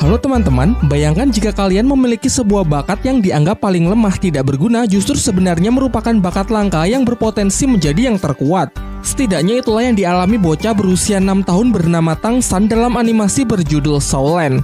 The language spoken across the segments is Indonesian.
Halo teman-teman, bayangkan jika kalian memiliki sebuah bakat yang dianggap paling lemah tidak berguna justru sebenarnya merupakan bakat langka yang berpotensi menjadi yang terkuat. Setidaknya itulah yang dialami bocah berusia 6 tahun bernama Tangsan dalam animasi berjudul Soul Land.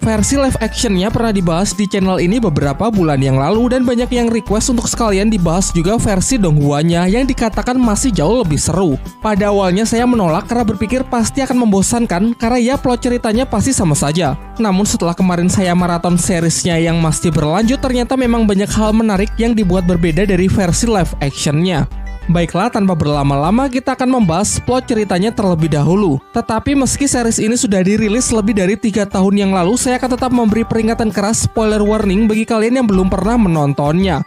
Versi live actionnya pernah dibahas di channel ini beberapa bulan yang lalu dan banyak yang request untuk sekalian dibahas juga versi donghuanya yang dikatakan masih jauh lebih seru. Pada awalnya saya menolak karena berpikir pasti akan membosankan karena ya plot ceritanya pasti sama saja. Namun setelah kemarin saya maraton seriesnya yang masih berlanjut, ternyata memang banyak hal menarik yang dibuat berbeda dari versi live actionnya. Baiklah, tanpa berlama-lama kita akan membahas plot ceritanya terlebih dahulu. Tetapi meski series ini sudah dirilis lebih dari 3 tahun yang lalu, saya akan tetap memberi peringatan keras spoiler warning bagi kalian yang belum pernah menontonnya.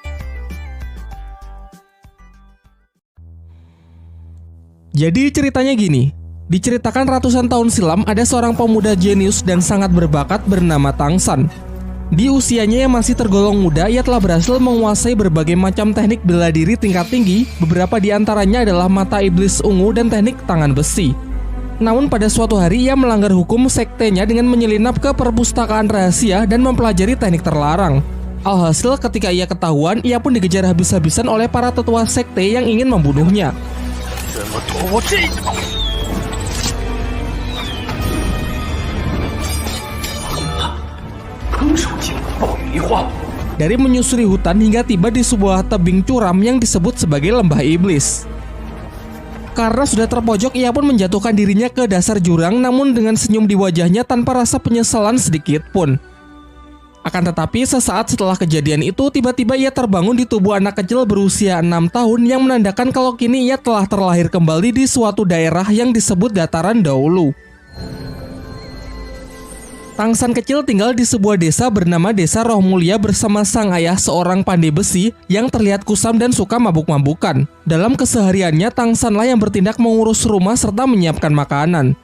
Jadi ceritanya gini. Diceritakan ratusan tahun silam ada seorang pemuda jenius dan sangat berbakat bernama Tangsan. Di usianya yang masih tergolong muda, ia telah berhasil menguasai berbagai macam teknik bela diri tingkat tinggi, beberapa di antaranya adalah mata iblis ungu dan teknik tangan besi. Namun pada suatu hari ia melanggar hukum sektenya dengan menyelinap ke perpustakaan rahasia dan mempelajari teknik terlarang. Alhasil ketika ia ketahuan, ia pun dikejar habis-habisan oleh para tetua sekte yang ingin membunuhnya. Dari menyusuri hutan hingga tiba di sebuah tebing curam yang disebut sebagai lembah iblis. Karena sudah terpojok, ia pun menjatuhkan dirinya ke dasar jurang namun dengan senyum di wajahnya tanpa rasa penyesalan sedikit pun. Akan tetapi sesaat setelah kejadian itu, tiba-tiba ia terbangun di tubuh anak kecil berusia 6 tahun yang menandakan kalau kini ia telah terlahir kembali di suatu daerah yang disebut dataran dahulu. Tangsan kecil tinggal di sebuah desa bernama Desa Roh Mulia bersama sang ayah seorang pandai besi yang terlihat kusam dan suka mabuk-mabukan. Dalam kesehariannya, Tangsanlah yang bertindak mengurus rumah serta menyiapkan makanan.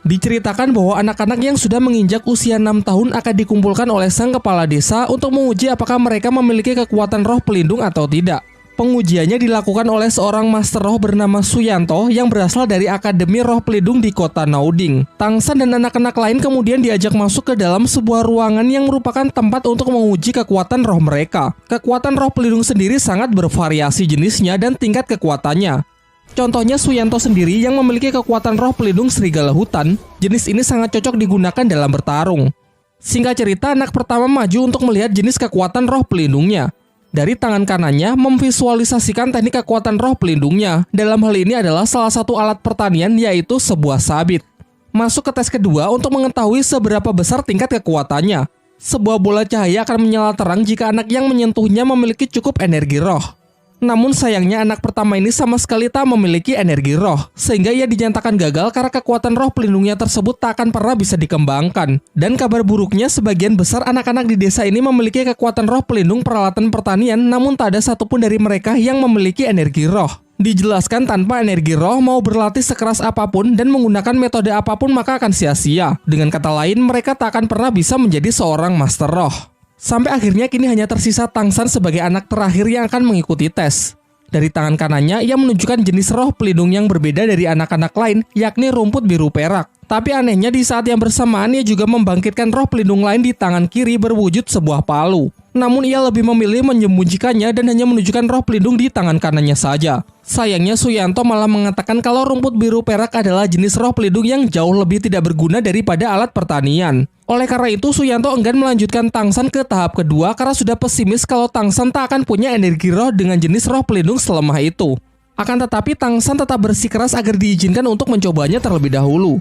Diceritakan bahwa anak-anak yang sudah menginjak usia 6 tahun akan dikumpulkan oleh sang kepala desa untuk menguji apakah mereka memiliki kekuatan roh pelindung atau tidak. Pengujiannya dilakukan oleh seorang master roh bernama Suyanto yang berasal dari Akademi Roh Pelindung di kota Nauding. Tangsan dan anak-anak lain kemudian diajak masuk ke dalam sebuah ruangan yang merupakan tempat untuk menguji kekuatan roh mereka. Kekuatan roh pelindung sendiri sangat bervariasi jenisnya dan tingkat kekuatannya. Contohnya Suyanto sendiri yang memiliki kekuatan roh pelindung serigala hutan. Jenis ini sangat cocok digunakan dalam bertarung. Singkat cerita, anak pertama maju untuk melihat jenis kekuatan roh pelindungnya. Dari tangan kanannya memvisualisasikan teknik kekuatan roh pelindungnya. Dalam hal ini adalah salah satu alat pertanian, yaitu sebuah sabit. Masuk ke tes kedua untuk mengetahui seberapa besar tingkat kekuatannya. Sebuah bola cahaya akan menyala terang jika anak yang menyentuhnya memiliki cukup energi roh. Namun sayangnya anak pertama ini sama sekali tak memiliki energi roh, sehingga ia dinyatakan gagal karena kekuatan roh pelindungnya tersebut tak akan pernah bisa dikembangkan. Dan kabar buruknya, sebagian besar anak-anak di desa ini memiliki kekuatan roh pelindung peralatan pertanian, namun tak ada satupun dari mereka yang memiliki energi roh. Dijelaskan tanpa energi roh, mau berlatih sekeras apapun dan menggunakan metode apapun maka akan sia-sia. Dengan kata lain, mereka tak akan pernah bisa menjadi seorang master roh. Sampai akhirnya kini hanya tersisa Tangsan sebagai anak terakhir yang akan mengikuti tes. Dari tangan kanannya, ia menunjukkan jenis roh pelindung yang berbeda dari anak-anak lain, yakni rumput biru perak. Tapi anehnya di saat yang bersamaan, ia juga membangkitkan roh pelindung lain di tangan kiri berwujud sebuah palu. Namun ia lebih memilih menyembunyikannya dan hanya menunjukkan roh pelindung di tangan kanannya saja. Sayangnya Suyanto malah mengatakan kalau rumput biru perak adalah jenis roh pelindung yang jauh lebih tidak berguna daripada alat pertanian. Oleh karena itu, Suyanto enggan melanjutkan Tangsan ke tahap kedua karena sudah pesimis kalau Tangsan tak akan punya energi roh dengan jenis roh pelindung selemah itu. Akan tetapi Tangsan tetap bersikeras agar diizinkan untuk mencobanya terlebih dahulu.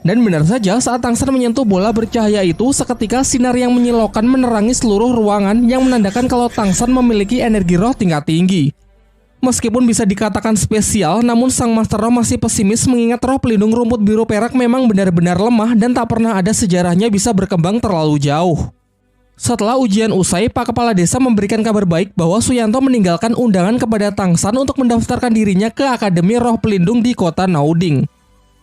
Dan benar saja, saat Tangsan menyentuh bola bercahaya itu, seketika sinar yang menyilaukan menerangi seluruh ruangan yang menandakan kalau Tangsan memiliki energi roh tingkat tinggi. Meskipun bisa dikatakan spesial, namun sang master roh masih pesimis mengingat roh pelindung rumput biru perak memang benar-benar lemah dan tak pernah ada sejarahnya bisa berkembang terlalu jauh. Setelah ujian usai, Pak Kepala Desa memberikan kabar baik bahwa Suyanto meninggalkan undangan kepada Tangsan untuk mendaftarkan dirinya ke Akademi Roh Pelindung di kota Nauding.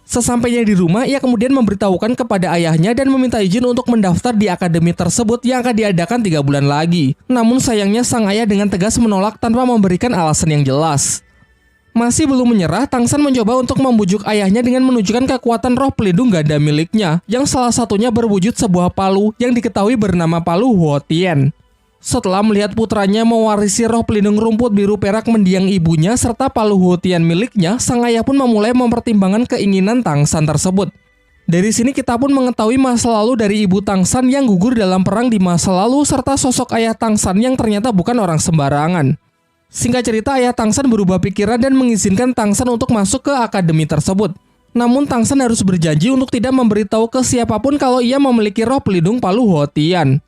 Sesampainya di rumah, ia kemudian memberitahukan kepada ayahnya dan meminta izin untuk mendaftar di akademi tersebut yang akan diadakan 3 bulan lagi. Namun sayangnya sang ayah dengan tegas menolak tanpa memberikan alasan yang jelas. Masih belum menyerah, Tang San mencoba untuk membujuk ayahnya dengan menunjukkan kekuatan roh pelindung ganda miliknya, yang salah satunya berwujud sebuah palu yang diketahui bernama palu Huotien. Setelah melihat putranya mewarisi roh pelindung rumput biru perak mendiang ibunya serta palu Huotien miliknya, sang ayah pun memulai mempertimbangkan keinginan Tang San tersebut. Dari sini kita pun mengetahui masa lalu dari ibu Tang San yang gugur dalam perang di masa lalu serta sosok ayah Tang San yang ternyata bukan orang sembarangan. Singkat cerita, ayah Tang San berubah pikiran dan mengizinkan Tang San untuk masuk ke akademi tersebut. Namun Tang San harus berjanji untuk tidak memberitahu ke siapapun kalau ia memiliki roh pelindung palu Huotien.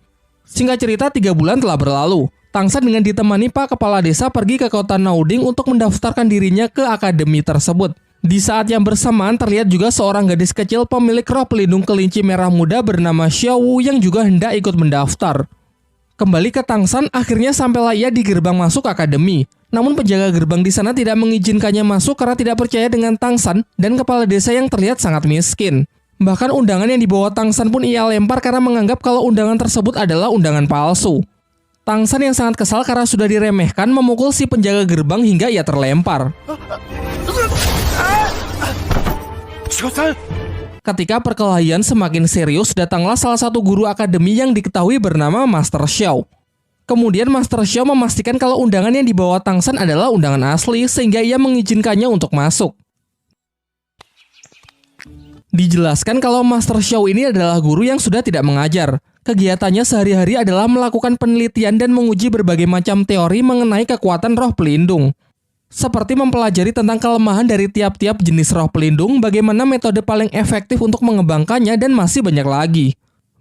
Singkat cerita, 3 bulan telah berlalu. Tang San dengan ditemani Pak Kepala Desa pergi ke kota Nauding untuk mendaftarkan dirinya ke akademi tersebut. Di saat yang bersamaan terlihat juga seorang gadis kecil pemilik roh pelindung kelinci merah muda bernama Xiao Wu yang juga hendak ikut mendaftar. Kembali ke Tang San, akhirnya sampailah ia di gerbang masuk akademi. Namun penjaga gerbang di sana tidak mengizinkannya masuk karena tidak percaya dengan Tang San dan kepala desa yang terlihat sangat miskin. Bahkan undangan yang dibawa Tang San pun ia lempar karena menganggap kalau undangan tersebut adalah undangan palsu. Tang San yang sangat kesal karena sudah diremehkan memukul si penjaga gerbang hingga ia terlempar. Ketika perkelahian semakin serius, datanglah salah satu guru akademi yang diketahui bernama Master Xiao. Kemudian Master Xiao memastikan kalau undangan yang dibawa Tang San adalah undangan asli sehingga ia mengizinkannya untuk masuk. Dijelaskan kalau Master Xiao ini adalah guru yang sudah tidak mengajar. Kegiatannya sehari-hari adalah melakukan penelitian dan menguji berbagai macam teori mengenai kekuatan roh pelindung. Seperti mempelajari tentang kelemahan dari tiap-tiap jenis roh pelindung, bagaimana metode paling efektif untuk mengembangkannya, dan masih banyak lagi.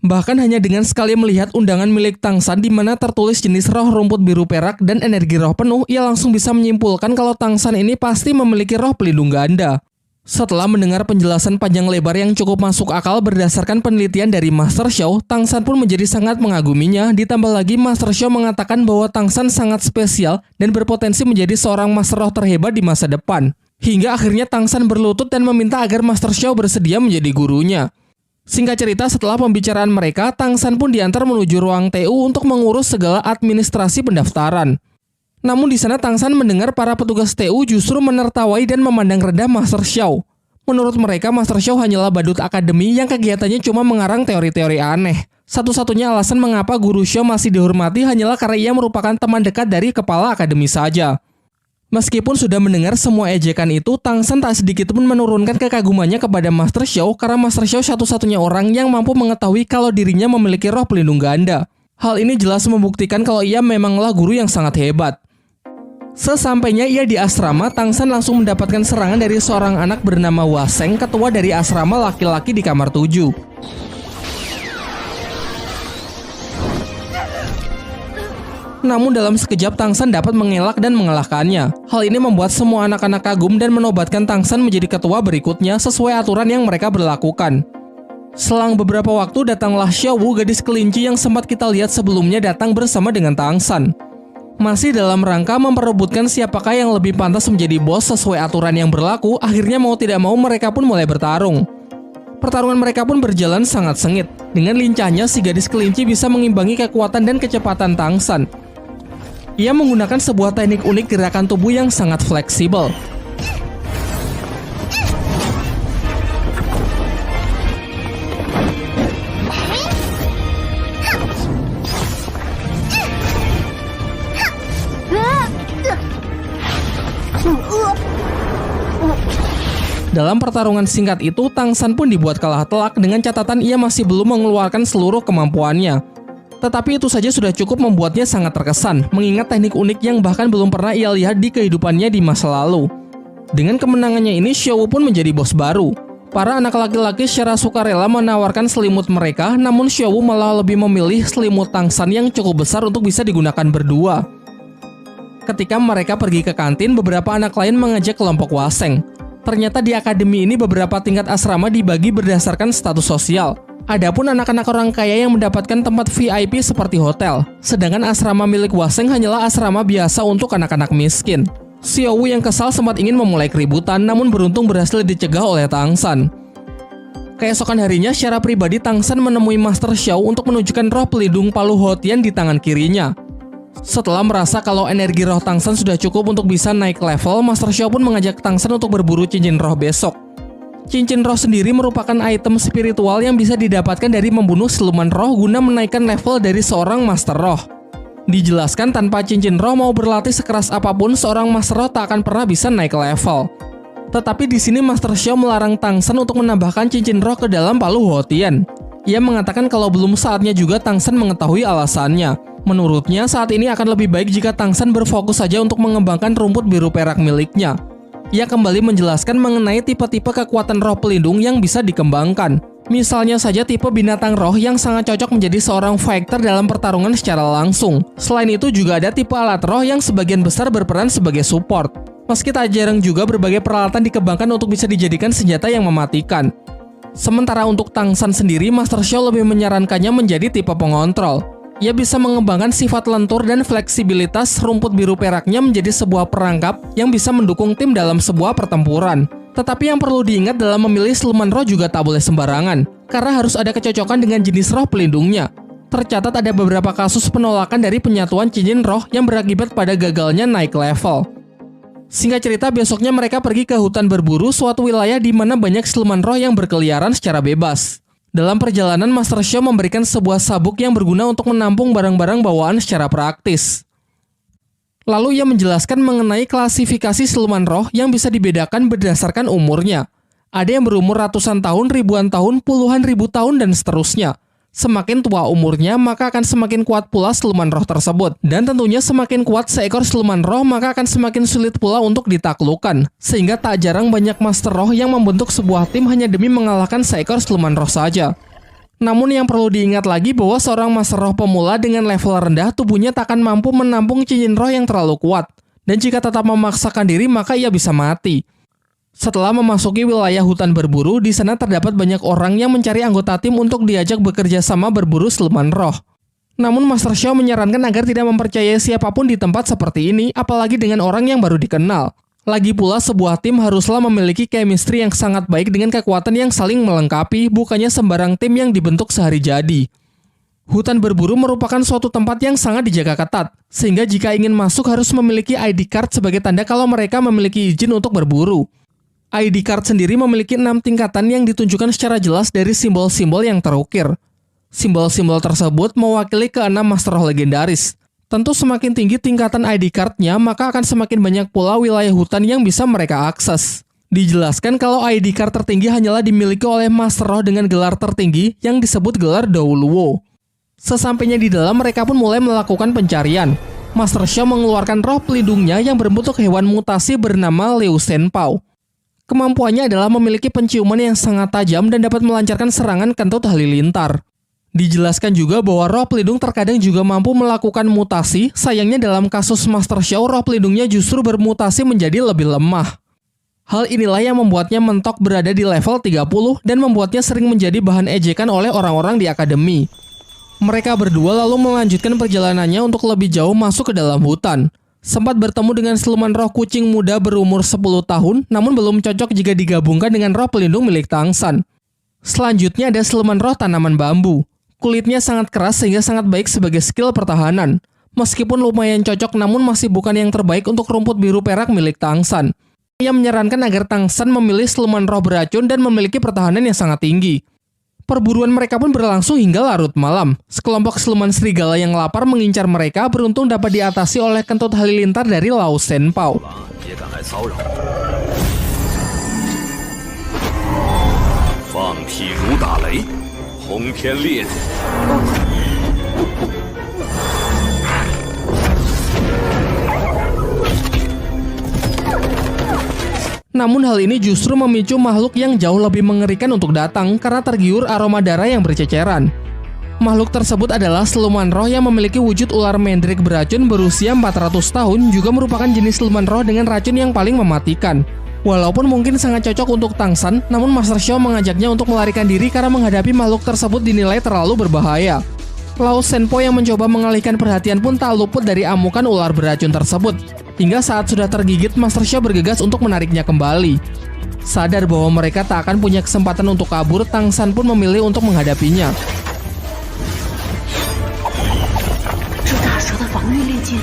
Bahkan hanya dengan sekali melihat undangan milik Tang San di mana tertulis jenis roh rumput biru perak dan energi roh penuh, ia langsung bisa menyimpulkan kalau Tang San ini pasti memiliki roh pelindung ganda. Setelah mendengar penjelasan panjang lebar yang cukup masuk akal berdasarkan penelitian dari Master Xiao, Tang San pun menjadi sangat mengaguminya, ditambah lagi Master Xiao mengatakan bahwa Tang San sangat spesial dan berpotensi menjadi seorang master roh terhebat di masa depan. Hingga akhirnya Tang San berlutut dan meminta agar Master Xiao bersedia menjadi gurunya. Singkat cerita, setelah pembicaraan mereka, Tang San pun diantar menuju ruang TU untuk mengurus segala administrasi pendaftaran. Namun di sana Tang San mendengar para petugas TU justru menertawai dan memandang rendah Master Xiao. Menurut mereka, Master Xiao hanyalah badut akademi yang kegiatannya cuma mengarang teori-teori aneh. Satu-satunya alasan mengapa guru Xiao masih dihormati hanyalah karena ia merupakan teman dekat dari kepala akademi saja. Meskipun sudah mendengar semua ejekan itu, Tang San tak sedikit pun menurunkan kekagumannya kepada Master Xiao karena Master Xiao satu-satunya orang yang mampu mengetahui kalau dirinya memiliki roh pelindung ganda. Hal ini jelas membuktikan kalau ia memanglah guru yang sangat hebat. Sesampainya ia di asrama, Tang San langsung mendapatkan serangan dari seorang anak bernama Waseng, ketua dari asrama laki-laki di kamar 7. Namun dalam sekejap Tang San dapat mengelak dan mengalahkannya. Hal ini membuat semua anak-anak kagum dan menobatkan Tang San menjadi ketua berikutnya sesuai aturan yang mereka berlakukan. Selang beberapa waktu datanglah Xiao Wu, gadis kelinci yang sempat kita lihat sebelumnya, datang bersama dengan Tang San. Masih dalam rangka memperebutkan siapakah yang lebih pantas menjadi bos sesuai aturan yang berlaku, akhirnya mau tidak mau mereka pun mulai bertarung. Pertarungan mereka pun berjalan sangat sengit. Dengan lincahnya si gadis kelinci bisa mengimbangi kekuatan dan kecepatan Tang San. Ia menggunakan sebuah teknik unik gerakan tubuh yang sangat fleksibel. Dalam pertarungan singkat itu, Tang San pun dibuat kalah telak dengan catatan ia masih belum mengeluarkan seluruh kemampuannya. Tetapi itu saja sudah cukup membuatnya sangat terkesan, mengingat teknik unik yang bahkan belum pernah ia lihat di kehidupannya di masa lalu. Dengan kemenangannya ini, Xiao Wu pun menjadi bos baru. Para anak laki-laki secara sukarela menawarkan selimut mereka, namun Xiao Wu malah lebih memilih selimut Tang San yang cukup besar untuk bisa digunakan berdua. Ketika mereka pergi ke kantin, beberapa anak lain mengajak kelompok Waseng. Ternyata di akademi ini beberapa tingkat asrama dibagi berdasarkan status sosial. Adapun anak-anak orang kaya yang mendapatkan tempat VIP seperti hotel. Sedangkan asrama milik Waseng hanyalah asrama biasa untuk anak-anak miskin. Xiao Wu yang kesal sempat ingin memulai keributan, namun beruntung berhasil dicegah oleh Tang San. Keesokan harinya, secara pribadi Tang San menemui Master Xiao untuk menunjukkan roh pelindung palu Huotien di tangan kirinya. Setelah merasa kalau energi roh Tang San sudah cukup untuk bisa naik level, Master Xiao pun mengajak Tang San untuk berburu cincin roh besok. Cincin roh sendiri merupakan item spiritual yang bisa didapatkan dari membunuh siluman roh guna menaikkan level dari seorang Master Roh. Dijelaskan tanpa cincin roh mau berlatih sekeras apapun, seorang Master Roh tak akan pernah bisa naik level. Tetapi di sini Master Xiao melarang Tang San untuk menambahkan cincin roh ke dalam palu Huotian. Ia mengatakan kalau belum saatnya juga Tang San mengetahui alasannya. Menurutnya saat ini akan lebih baik jika Tang San berfokus saja untuk mengembangkan rumput biru perak miliknya. Ia kembali menjelaskan mengenai tipe-tipe kekuatan roh pelindung yang bisa dikembangkan. Misalnya saja tipe binatang roh yang sangat cocok menjadi seorang fighter dalam pertarungan secara langsung. Selain itu juga ada tipe alat roh yang sebagian besar berperan sebagai support. Meski tak jarang juga berbagai peralatan dikembangkan untuk bisa dijadikan senjata yang mematikan. Sementara untuk Tang San sendiri, Master Xiao lebih menyarankannya menjadi tipe pengontrol. Ia bisa mengembangkan sifat lentur dan fleksibilitas rumput biru peraknya menjadi sebuah perangkap yang bisa mendukung tim dalam sebuah pertempuran. Tetapi yang perlu diingat dalam memilih siluman roh juga tak boleh sembarangan, karena harus ada kecocokan dengan jenis roh pelindungnya. Tercatat ada beberapa kasus penolakan dari penyatuan cincin roh yang berakibat pada gagalnya naik level. Singkat cerita, besoknya mereka pergi ke hutan berburu, suatu wilayah di mana banyak siluman roh yang berkeliaran secara bebas. Dalam perjalanan, Master Xiao memberikan sebuah sabuk yang berguna untuk menampung barang-barang bawaan secara praktis. Lalu ia menjelaskan mengenai klasifikasi siluman roh yang bisa dibedakan berdasarkan umurnya. Ada yang berumur ratusan tahun, ribuan tahun, puluhan ribu tahun, dan seterusnya. Semakin tua umurnya, maka akan semakin kuat pula siluman roh tersebut. Dan tentunya semakin kuat seekor siluman roh, maka akan semakin sulit pula untuk ditaklukkan. Sehingga tak jarang banyak Master Roh yang membentuk sebuah tim hanya demi mengalahkan seekor siluman roh saja. Namun yang perlu diingat lagi bahwa seorang Master Roh pemula dengan level rendah, tubuhnya tak akan mampu menampung cincin roh yang terlalu kuat. Dan jika tetap memaksakan diri, maka ia bisa mati. Setelah memasuki wilayah hutan berburu, di sana terdapat banyak orang yang mencari anggota tim untuk diajak bekerja sama berburu siluman roh. Namun Master Xiao menyarankan agar tidak mempercayai siapapun di tempat seperti ini, apalagi dengan orang yang baru dikenal. Lagi pula sebuah tim haruslah memiliki chemistry yang sangat baik dengan kekuatan yang saling melengkapi, bukannya sembarang tim yang dibentuk sehari jadi. Hutan berburu merupakan suatu tempat yang sangat dijaga ketat, sehingga jika ingin masuk harus memiliki ID card sebagai tanda kalau mereka memiliki izin untuk berburu. ID card sendiri memiliki 6 tingkatan yang ditunjukkan secara jelas dari simbol-simbol yang terukir. Simbol-simbol tersebut mewakili ke-6 Master Roh legendaris. Tentu semakin tinggi tingkatan ID card-nya, maka akan semakin banyak pula wilayah hutan yang bisa mereka akses. Dijelaskan kalau ID card tertinggi hanyalah dimiliki oleh Master Roh dengan gelar tertinggi yang disebut gelar Douluo. Sesampainya di dalam, mereka pun mulai melakukan pencarian. Master Xiao mengeluarkan roh pelindungnya yang berbentuk hewan mutasi bernama Liu Shenpao. Kemampuannya adalah memiliki penciuman yang sangat tajam dan dapat melancarkan serangan kentut halilintar. Dijelaskan juga bahwa roh pelindung terkadang juga mampu melakukan mutasi, sayangnya dalam kasus Master Xiao, roh pelindungnya justru bermutasi menjadi lebih lemah. Hal inilah yang membuatnya mentok berada di level 30 dan membuatnya sering menjadi bahan ejekan oleh orang-orang di akademi. Mereka berdua lalu melanjutkan perjalanannya untuk lebih jauh masuk ke dalam hutan. Sempat bertemu dengan siluman roh kucing muda berumur 10 tahun, namun belum cocok jika digabungkan dengan roh pelindung milik Tang San. Selanjutnya ada siluman roh tanaman bambu. Kulitnya sangat keras sehingga sangat baik sebagai skill pertahanan. Meskipun lumayan cocok, namun masih bukan yang terbaik untuk rumput biru perak milik Tang San. Ia menyarankan agar Tang San memilih siluman roh beracun dan memiliki pertahanan yang sangat tinggi. Perburuan mereka pun berlangsung hingga larut malam. Sekelompok siluman serigala yang lapar mengincar mereka, beruntung dapat diatasi oleh kentut halilintar dari Liu Shenpao. Namun hal ini justru memicu makhluk yang jauh lebih mengerikan untuk datang karena tergiur aroma darah yang berceceran. Makhluk tersebut adalah siluman roh yang memiliki wujud ular mendrik beracun berusia 400 tahun, juga merupakan jenis siluman roh dengan racun yang paling mematikan. Walaupun mungkin sangat cocok untuk Tang San, namun Master Xiao mengajaknya untuk melarikan diri karena menghadapi makhluk tersebut dinilai terlalu berbahaya. Liu Shenpao yang mencoba mengalihkan perhatian pun tak luput dari amukan ular beracun tersebut. Hingga saat sudah tergigit, Master Xiao bergegas untuk menariknya kembali. Sadar bahwa mereka tak akan punya kesempatan untuk kabur, Tang San pun memilih untuk menghadapinya. 防御力剑。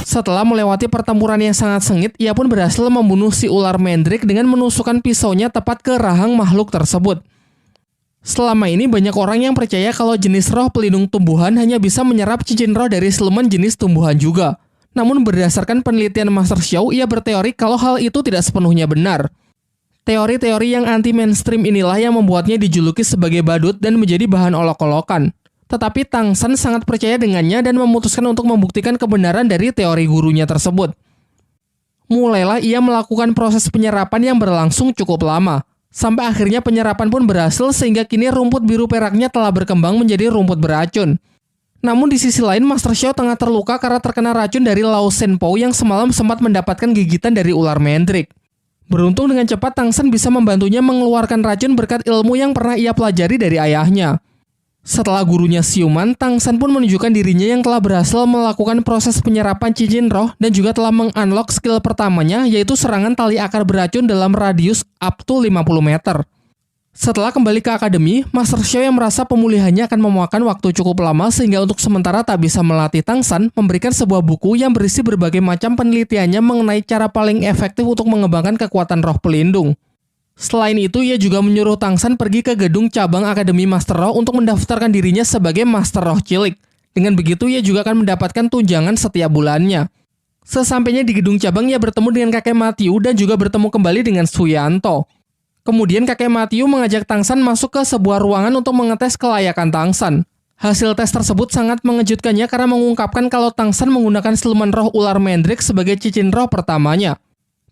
Setelah melewati pertempuran yang sangat sengit, ia pun berhasil membunuh si ular Mandrake dengan menusukkan pisaunya tepat ke rahang makhluk tersebut. Selama ini banyak orang yang percaya kalau jenis roh pelindung tumbuhan hanya bisa menyerap cincin roh dari siluman jenis tumbuhan juga. Namun berdasarkan penelitian Master Xiao, ia berteori kalau hal itu tidak sepenuhnya benar. Teori-teori yang anti-mainstream inilah yang membuatnya dijuluki sebagai badut dan menjadi bahan olok-olokan. Tetapi Tang San sangat percaya dengannya dan memutuskan untuk membuktikan kebenaran dari teori gurunya tersebut. Mulailah ia melakukan proses penyerapan yang berlangsung cukup lama. Sampai akhirnya penyerapan pun berhasil sehingga kini rumput biru peraknya telah berkembang menjadi rumput beracun. Namun di sisi lain Master Xiao tengah terluka karena terkena racun dari Lao Shenpo yang semalam sempat mendapatkan gigitan dari ular Mandrake. Beruntung dengan cepat Tang San bisa membantunya mengeluarkan racun berkat ilmu yang pernah ia pelajari dari ayahnya. Setelah gurunya siuman, Tang San pun menunjukkan dirinya yang telah berhasil melakukan proses penyerapan cincin roh dan juga telah meng-unlock skill pertamanya, yaitu serangan tali akar beracun dalam radius up to 50 meter. Setelah kembali ke akademi, Master Xiao yang merasa pemulihannya akan memakan waktu cukup lama sehingga untuk sementara tak bisa melatih Tang San, memberikan sebuah buku yang berisi berbagai macam penelitiannya mengenai cara paling efektif untuk mengembangkan kekuatan roh pelindung. Selain itu, ia juga menyuruh Tang San pergi ke gedung cabang Akademi Master Roh untuk mendaftarkan dirinya sebagai Master Roh Cilik. Dengan begitu, ia juga akan mendapatkan tunjangan setiap bulannya. Sesampainya di gedung cabang, ia bertemu dengan kakek Matthew dan juga bertemu kembali dengan Suyanto. Kemudian kakek Matthew mengajak Tang San masuk ke sebuah ruangan untuk mengetes kelayakan Tang San. Hasil tes tersebut sangat mengejutkannya karena mengungkapkan kalau Tang San menggunakan siluman roh ular Mandrake sebagai cincin roh pertamanya.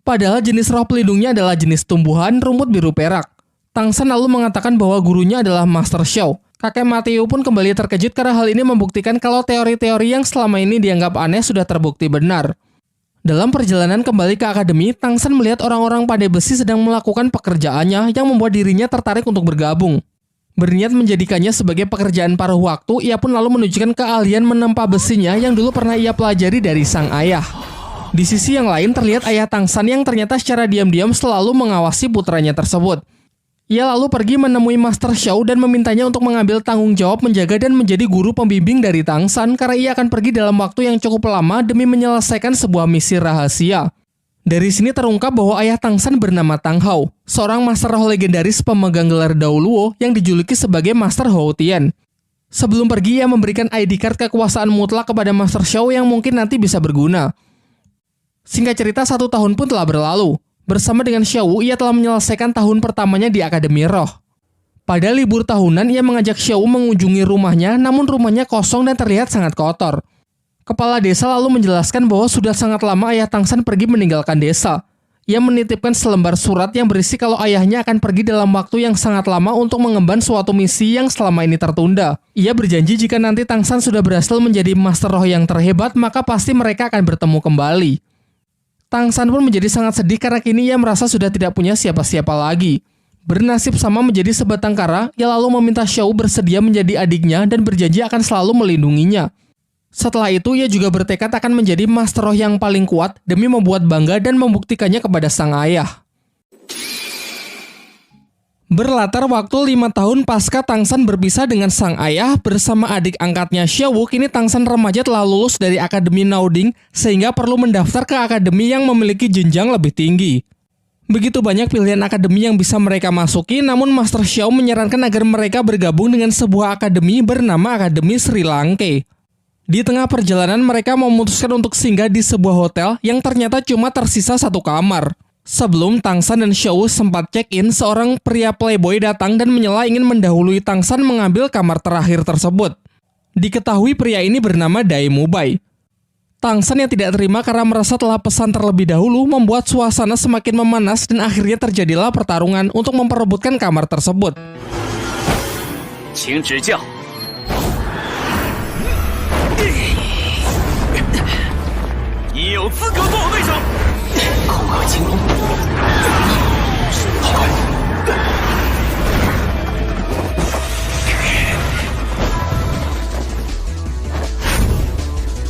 Padahal jenis roh pelindungnya adalah jenis tumbuhan rumput biru perak. Tang San lalu mengatakan bahwa gurunya adalah Master Xiao. Kakek Matthew pun kembali terkejut karena hal ini membuktikan kalau teori-teori yang selama ini dianggap aneh sudah terbukti benar. Dalam perjalanan kembali ke akademi, Tang San melihat orang-orang pandai besi sedang melakukan pekerjaannya yang membuat dirinya tertarik untuk bergabung. Berniat menjadikannya sebagai pekerjaan paruh waktu, ia pun lalu menunjukkan keahlian menempa besinya yang dulu pernah ia pelajari dari sang ayah. Di sisi yang lain terlihat ayah Tang San yang ternyata secara diam-diam selalu mengawasi putranya tersebut. Ia lalu pergi menemui Master Xiao dan memintanya untuk mengambil tanggung jawab menjaga dan menjadi guru pembimbing dari Tang San karena ia akan pergi dalam waktu yang cukup lama demi menyelesaikan sebuah misi rahasia. Dari sini terungkap bahwa ayah Tang San bernama Tang Hao, seorang Master Roh legendaris pemegang gelar Dao Luo yang dijuluki sebagai Master Hou Tian. Sebelum pergi, ia memberikan ID card kekuasaan mutlak kepada Master Xiao yang mungkin nanti bisa berguna. Singkat cerita, 1 tahun pun telah berlalu. Bersama dengan Xiao, ia telah menyelesaikan tahun pertamanya di Akademi Roh. Pada libur tahunan, ia mengajak Xiao mengunjungi rumahnya, namun rumahnya kosong dan terlihat sangat kotor. Kepala desa lalu menjelaskan bahwa sudah sangat lama ayah Tang San pergi meninggalkan desa. Ia menitipkan selembar surat yang berisi kalau ayahnya akan pergi dalam waktu yang sangat lama untuk mengemban suatu misi yang selama ini tertunda. Ia berjanji jika nanti Tang San sudah berhasil menjadi Master Roh yang terhebat, maka pasti mereka akan bertemu kembali. Tang San pun menjadi sangat sedih karena kini ia merasa sudah tidak punya siapa-siapa lagi. Bernasib sama menjadi sebatang kara, ia lalu meminta Xiao bersedia menjadi adiknya dan berjanji akan selalu melindunginya. Setelah itu, ia juga bertekad akan menjadi Master Roh yang paling kuat demi membuat bangga dan membuktikannya kepada sang ayah. Berlatar waktu 5 tahun pasca Tang San berpisah dengan sang ayah bersama adik angkatnya Xiao, kini Tang San remaja telah lulus dari Akademi Naoding sehingga perlu mendaftar ke akademi yang memiliki jenjang lebih tinggi. Begitu banyak pilihan akademi yang bisa mereka masuki, namun Master Xiao menyarankan agar mereka bergabung dengan sebuah akademi bernama Akademi Sri Lanka. Di tengah perjalanan mereka memutuskan untuk singgah di sebuah hotel yang ternyata cuma tersisa 1 kamar. Sebelum Tang San dan Xiao sempat check-in, seorang pria playboy datang dan menyela ingin mendahului Tang San mengambil kamar terakhir tersebut. Diketahui pria ini bernama Dai Mubai. Tang San yang tidak terima karena merasa telah pesan terlebih dahulu membuat suasana semakin memanas dan akhirnya terjadilah pertarungan untuk memperebutkan kamar tersebut.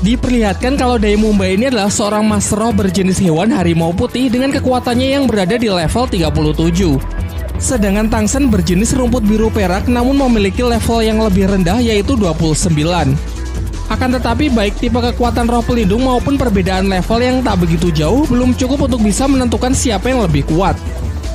Diperlihatkan kalau Daimumbai ini adalah seorang master roh berjenis hewan harimau putih dengan kekuatannya yang berada di level 37. Sedangkan Tangsan berjenis rumput biru perak namun memiliki level yang lebih rendah yaitu 29. Akan tetapi baik tipe kekuatan roh pelindung maupun perbedaan level yang tak begitu jauh belum cukup untuk bisa menentukan siapa yang lebih kuat.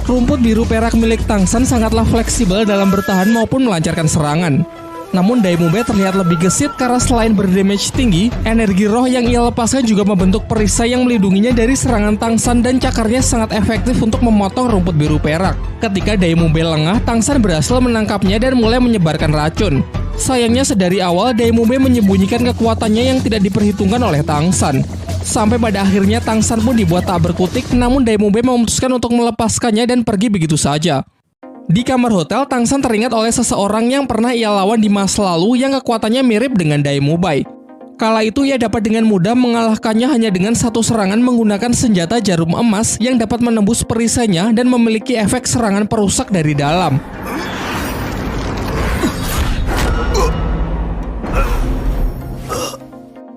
Rumput biru perak milik Tangsan sangatlah fleksibel dalam bertahan maupun melancarkan serangan. Namun Daimumbai terlihat lebih gesit karena selain berdamage tinggi, energi roh yang ia lepaskan juga membentuk perisai yang melindunginya dari serangan Tangsan dan cakarnya sangat efektif untuk memotong rumput biru perak. Ketika Daimumbai lengah, Tangsan berhasil menangkapnya dan mulai menyebarkan racun. Sayangnya sedari awal Daimumbai menyembunyikan kekuatannya yang tidak diperhitungkan oleh Tangsan. Sampai pada akhirnya Tangsan pun dibuat tak berkutik, namun Daimumbai memutuskan untuk melepaskannya dan pergi begitu saja. Di kamar hotel, Tangsan teringat oleh seseorang yang pernah ia lawan di masa lalu yang kekuatannya mirip dengan Daimumbai. Kala itu ia dapat dengan mudah mengalahkannya hanya dengan satu serangan menggunakan senjata jarum emas yang dapat menembus perisainya dan memiliki efek serangan perusak dari dalam.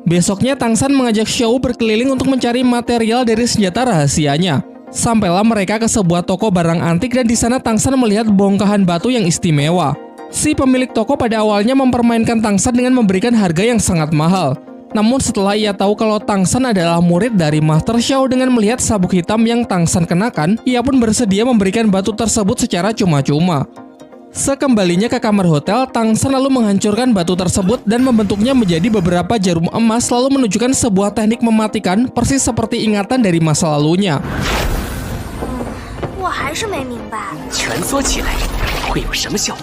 Besoknya Tangsan mengajak Xiao berkeliling untuk mencari material dari senjata rahasianya. Sampailah mereka ke sebuah toko barang antik dan di sana Tangsan melihat bongkahan batu yang istimewa. Si pemilik toko pada awalnya mempermainkan Tangsan dengan memberikan harga yang sangat mahal. Namun setelah ia tahu kalau Tangsan adalah murid dari Master Xiao dengan melihat sabuk hitam yang Tangsan kenakan, ia pun bersedia memberikan batu tersebut secara cuma-cuma. Sekembalinya ke kamar hotel, Tangsan lalu menghancurkan batu tersebut dan membentuknya menjadi beberapa jarum emas lalu menunjukkan sebuah teknik mematikan persis seperti ingatan dari masa lalunya. 我还是没明白，蜷缩起来会有什么效果？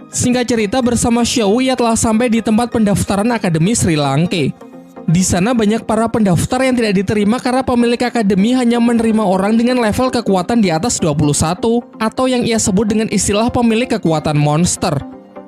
Singkat cerita, bersama Xiao ia telah sampai di tempat pendaftaran Akademi Sri Lanka. Di sana banyak para pendaftar yang tidak diterima karena pemilik akademi hanya menerima orang dengan level kekuatan di atas 21 atau yang ia sebut dengan istilah pemilik kekuatan monster.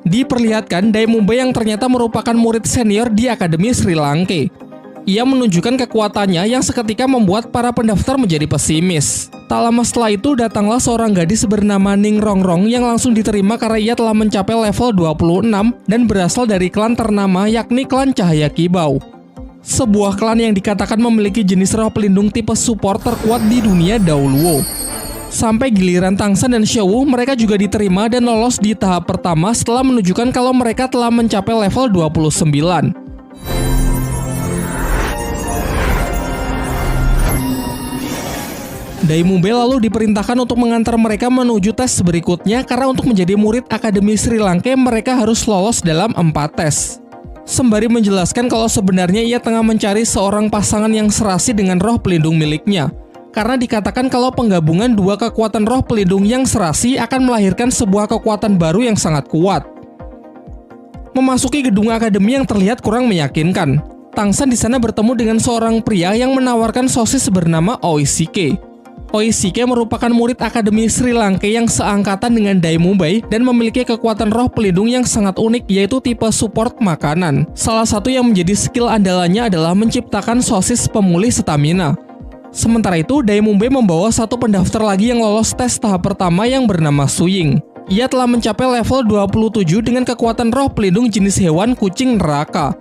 Diperlihatkan Daimumbai yang ternyata merupakan murid senior di Akademi Sri Lanka. Ia menunjukkan kekuatannya yang seketika membuat para pendaftar menjadi pesimis. Tak lama setelah itu datanglah seorang gadis bernama Ning Rongrong yang langsung diterima karena ia telah mencapai level 26 dan berasal dari klan ternama yakni klan Cahaya Kibau. Sebuah klan yang dikatakan memiliki jenis roh pelindung tipe support terkuat di dunia dahulu. Sampai giliran Tangsan dan Xiao, mereka juga diterima dan lolos di tahap pertama setelah menunjukkan kalau mereka telah mencapai level 29. Daimumbai lalu diperintahkan untuk mengantar mereka menuju tes berikutnya karena untuk menjadi murid Akademi Sri Lanka mereka harus lolos dalam 4 tes. Sembari menjelaskan kalau sebenarnya ia tengah mencari seorang pasangan yang serasi dengan roh pelindung miliknya. Karena dikatakan kalau penggabungan dua kekuatan roh pelindung yang serasi akan melahirkan sebuah kekuatan baru yang sangat kuat. Memasuki gedung akademi yang terlihat kurang meyakinkan, Tangsan di sana bertemu dengan seorang pria yang menawarkan sosis bernama Oishike. Oishike merupakan murid Akademi Sri Lanka yang seangkatan dengan Daimumbai dan memiliki kekuatan roh pelindung yang sangat unik yaitu tipe support makanan. Salah satu yang menjadi skill andalannya adalah menciptakan sosis pemulih stamina. Sementara itu, Daimumbai membawa satu pendaftar lagi yang lolos tes tahap pertama yang bernama Suying. Ia telah mencapai level 27 dengan kekuatan roh pelindung jenis hewan kucing neraka.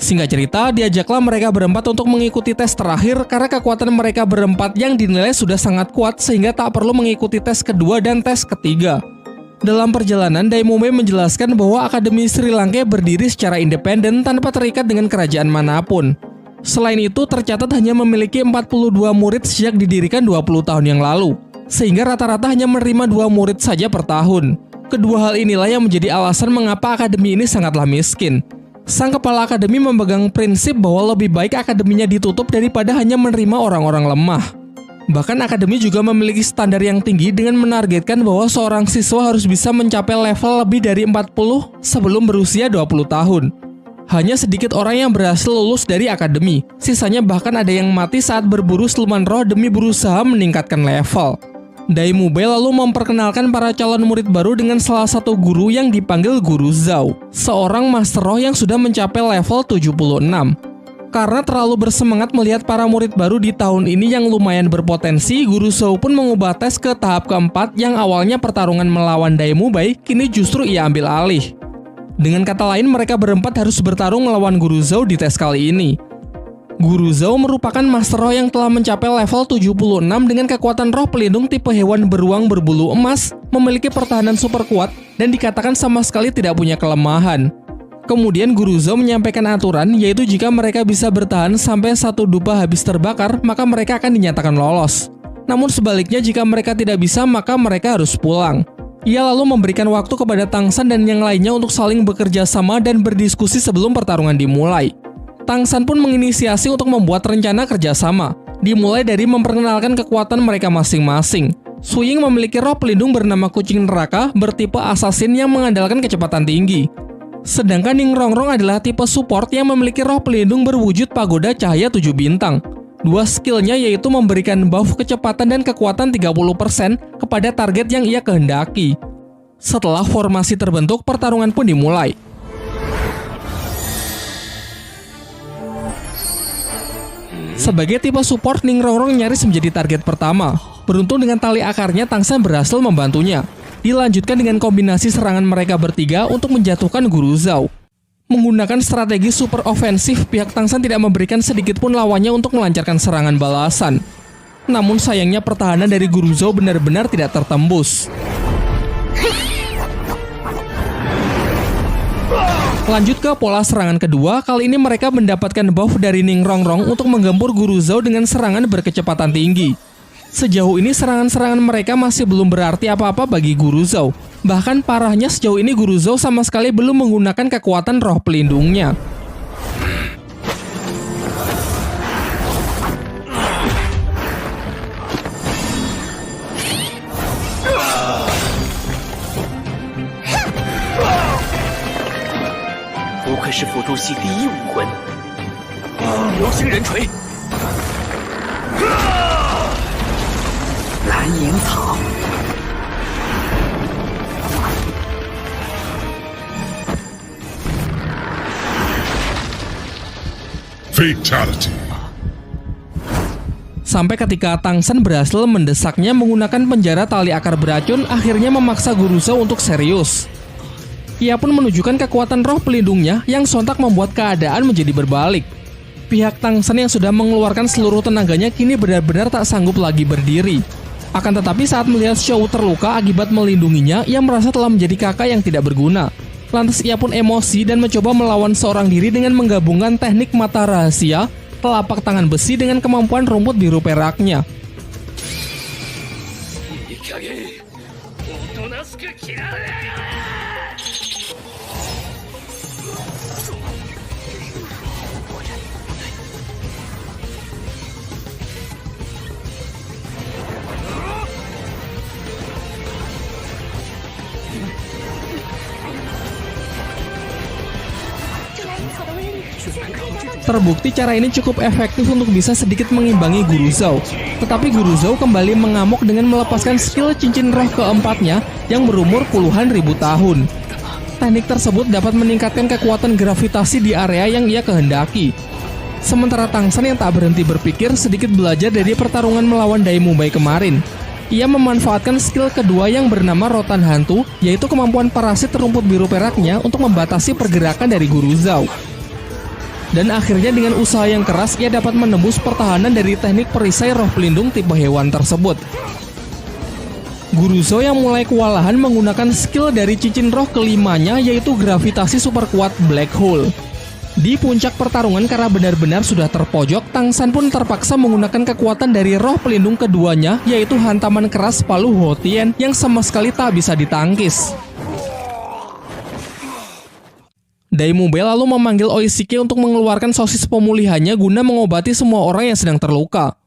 Singkat cerita, diajaklah mereka berempat untuk mengikuti tes terakhir karena kekuatan mereka berempat yang dinilai sudah sangat kuat sehingga tak perlu mengikuti tes kedua dan tes ketiga. Dalam perjalanan, Daimumbai menjelaskan bahwa Akademi Sri Lanka berdiri secara independen tanpa terikat dengan kerajaan manapun. Selain itu, tercatat hanya memiliki 42 murid sejak didirikan 20 tahun yang lalu, sehingga rata-rata hanya menerima 2 murid saja per tahun. Kedua hal inilah yang menjadi alasan mengapa akademi ini sangatlah miskin. Sang kepala akademi memegang prinsip bahwa lebih baik akademinya ditutup daripada hanya menerima orang-orang lemah. Bahkan akademi juga memiliki standar yang tinggi dengan menargetkan bahwa seorang siswa harus bisa mencapai level lebih dari 40 sebelum berusia 20 tahun. Hanya sedikit orang yang berhasil lulus dari akademi, sisanya bahkan ada yang mati saat berburu siluman roh demi berusaha meningkatkan level. Daimumbai lalu memperkenalkan para calon murid baru dengan salah satu guru yang dipanggil Guru Zhao, seorang master roh yang sudah mencapai level 76. Karena terlalu bersemangat melihat para murid baru di tahun ini yang lumayan berpotensi, Guru Zhao pun mengubah tes ke tahap keempat yang awalnya pertarungan melawan Daimumbai, kini justru ia ambil alih. Dengan kata lain, mereka berempat harus bertarung melawan Guru Zhou di tes kali ini. Guru Zhou merupakan Master Roh yang telah mencapai level 76 dengan kekuatan roh pelindung tipe hewan beruang berbulu emas, memiliki pertahanan super kuat, dan dikatakan sama sekali tidak punya kelemahan. Kemudian Guru Zhou menyampaikan aturan, yaitu jika mereka bisa bertahan sampai satu dupa habis terbakar, maka mereka akan dinyatakan lolos. Namun sebaliknya, jika mereka tidak bisa, maka mereka harus pulang. Ia lalu memberikan waktu kepada Tang San dan yang lainnya untuk saling bekerja sama dan berdiskusi sebelum pertarungan dimulai. Tang San pun menginisiasi untuk membuat rencana kerjasama, dimulai dari memperkenalkan kekuatan mereka masing-masing. Su Ying memiliki roh pelindung bernama kucing neraka bertipe assassin yang mengandalkan kecepatan tinggi. Sedangkan Ning Rongrong adalah tipe support yang memiliki roh pelindung berwujud pagoda cahaya 7 bintang. Dua skillnya yaitu memberikan buff kecepatan dan kekuatan 30% kepada target yang ia kehendaki. Setelah formasi terbentuk, pertarungan pun dimulai. Sebagai tipe support, Ning Rongrong nyaris menjadi target pertama. Beruntung dengan tali akarnya, Tang San berhasil membantunya. Dilanjutkan dengan kombinasi serangan mereka bertiga untuk menjatuhkan Guru Zhou. Menggunakan strategi super ofensif, pihak Tang San tidak memberikan sedikit pun lawannya untuk melancarkan serangan balasan. Namun sayangnya pertahanan dari Guru Zhou benar-benar tidak tertembus. Lanjut ke pola serangan kedua, kali ini mereka mendapatkan buff dari Ning Rongrong untuk menggempur Guru Zhou dengan serangan berkecepatan tinggi. Sejauh ini serangan-serangan mereka masih belum berarti apa-apa bagi Guru Zhou. Bahkan parahnya sejauh ini Guru Zhou sama sekali belum menggunakan kekuatan roh pelindungnya. Bukan是辅助系第一武魂，流星人锤，蓝银草。Fatality. Sampai ketika Tang San berhasil mendesaknya menggunakan penjara tali akar beracun, akhirnya memaksa Guru Zhou untuk serius. Ia pun menunjukkan kekuatan roh pelindungnya yang sontak membuat keadaan menjadi berbalik. Pihak Tang San yang sudah mengeluarkan seluruh tenaganya kini benar-benar tak sanggup lagi berdiri. Akan tetapi saat melihat Xiao terluka akibat melindunginya, ia merasa telah menjadi kakak yang tidak berguna. Lantas ia pun emosi dan mencoba melawan seorang diri dengan menggabungkan teknik mata rahasia, telapak tangan besi dengan kemampuan rumput biru peraknya. Terbukti cara ini cukup efektif untuk bisa sedikit mengimbangi Guru Zhou. Tetapi Guru Zhou kembali mengamuk dengan melepaskan skill cincin roh keempatnya yang berumur puluhan ribu tahun. Teknik tersebut dapat meningkatkan kekuatan gravitasi di area yang ia kehendaki. Sementara Tang San yang tak berhenti berpikir sedikit belajar dari pertarungan melawan Dai Mubai kemarin. Ia memanfaatkan skill kedua yang bernama Rotan Hantu, yaitu kemampuan parasit rumput biru peraknya untuk membatasi pergerakan dari Guru Zhou. Dan akhirnya dengan usaha yang keras, ia dapat menembus pertahanan dari teknik perisai roh pelindung tipe hewan tersebut. Guru Zhou yang mulai kewalahan menggunakan skill dari cincin roh kelimanya, yaitu gravitasi super kuat Black Hole. Di puncak pertarungan karena benar-benar sudah terpojok, Tang San pun terpaksa menggunakan kekuatan dari roh pelindung keduanya, yaitu hantaman keras palu Hotien yang sama sekali tak bisa ditangkis. Dai Mubai lalu memanggil Oishiki untuk mengeluarkan sosis pemulihannya guna mengobati semua orang yang sedang terluka.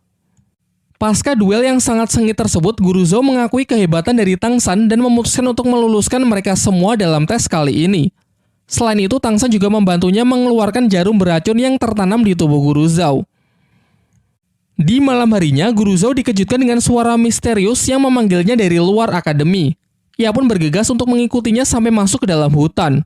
Pasca duel yang sangat sengit tersebut, Guru Zhou mengakui kehebatan dari Tang San dan memutuskan untuk meluluskan mereka semua dalam tes kali ini. Selain itu, Tang San juga membantunya mengeluarkan jarum beracun yang tertanam di tubuh Guru Zhou. Di malam harinya, Guru Zhou dikejutkan dengan suara misterius yang memanggilnya dari luar akademi. Ia pun bergegas untuk mengikutinya sampai masuk ke dalam hutan.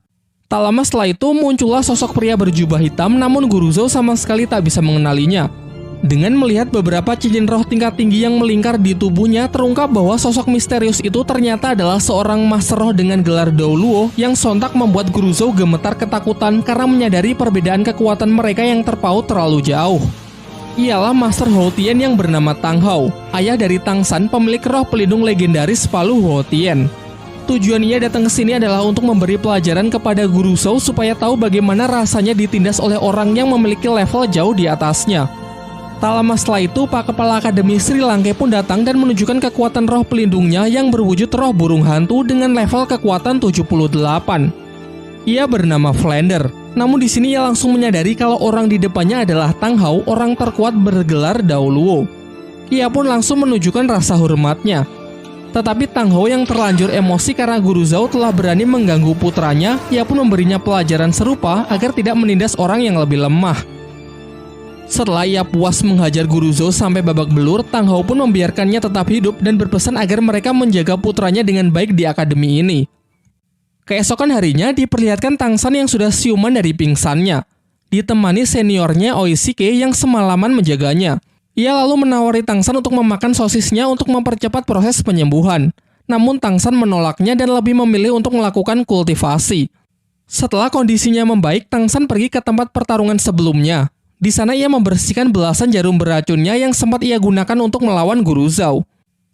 Tak lama setelah itu, muncullah sosok pria berjubah hitam, namun Guru Zhou sama sekali tak bisa mengenalinya. Dengan melihat beberapa cincin roh tingkat tinggi yang melingkar di tubuhnya, terungkap bahwa sosok misterius itu ternyata adalah seorang master roh dengan gelar Douluo yang sontak membuat Guru Zhou gemetar ketakutan karena menyadari perbedaan kekuatan mereka yang terpaut terlalu jauh. Ialah Master Hou Tian yang bernama Tang Hou, ayah dari Tang San, pemilik roh pelindung legendaris Palu Hou Tian. Tujuan ia datang ke sini adalah untuk memberi pelajaran kepada Guru Zhou supaya tahu bagaimana rasanya ditindas oleh orang yang memiliki level jauh di atasnya. Tak lama setelah itu, Pak Kepala Akademi Sri Lanka pun datang dan menunjukkan kekuatan roh pelindungnya yang berwujud roh burung hantu dengan level kekuatan 78. Ia bernama Flander. Namun di sini ia langsung menyadari kalau orang di depannya adalah Tang Hou, orang terkuat bergelar Douluo. Ia pun langsung menunjukkan rasa hormatnya. Tetapi Tang Hou yang terlanjur emosi karena Guru Zhou telah berani mengganggu putranya, ia pun memberinya pelajaran serupa agar tidak menindas orang yang lebih lemah. Setelah ia puas menghajar Guru Zhou sampai babak belur, Tang Hou pun membiarkannya tetap hidup dan berpesan agar mereka menjaga putranya dengan baik di akademi ini. Keesokan harinya diperlihatkan Tang San yang sudah siuman dari pingsannya, ditemani seniornya Oishike yang semalaman menjaganya. Ia lalu menawari Tang San untuk memakan sosisnya untuk mempercepat proses penyembuhan. Namun Tang San menolaknya dan lebih memilih untuk melakukan kultivasi. Setelah kondisinya membaik, Tang San pergi ke tempat pertarungan sebelumnya. Di sana ia membersihkan belasan jarum beracunnya yang sempat ia gunakan untuk melawan Guru Zhou.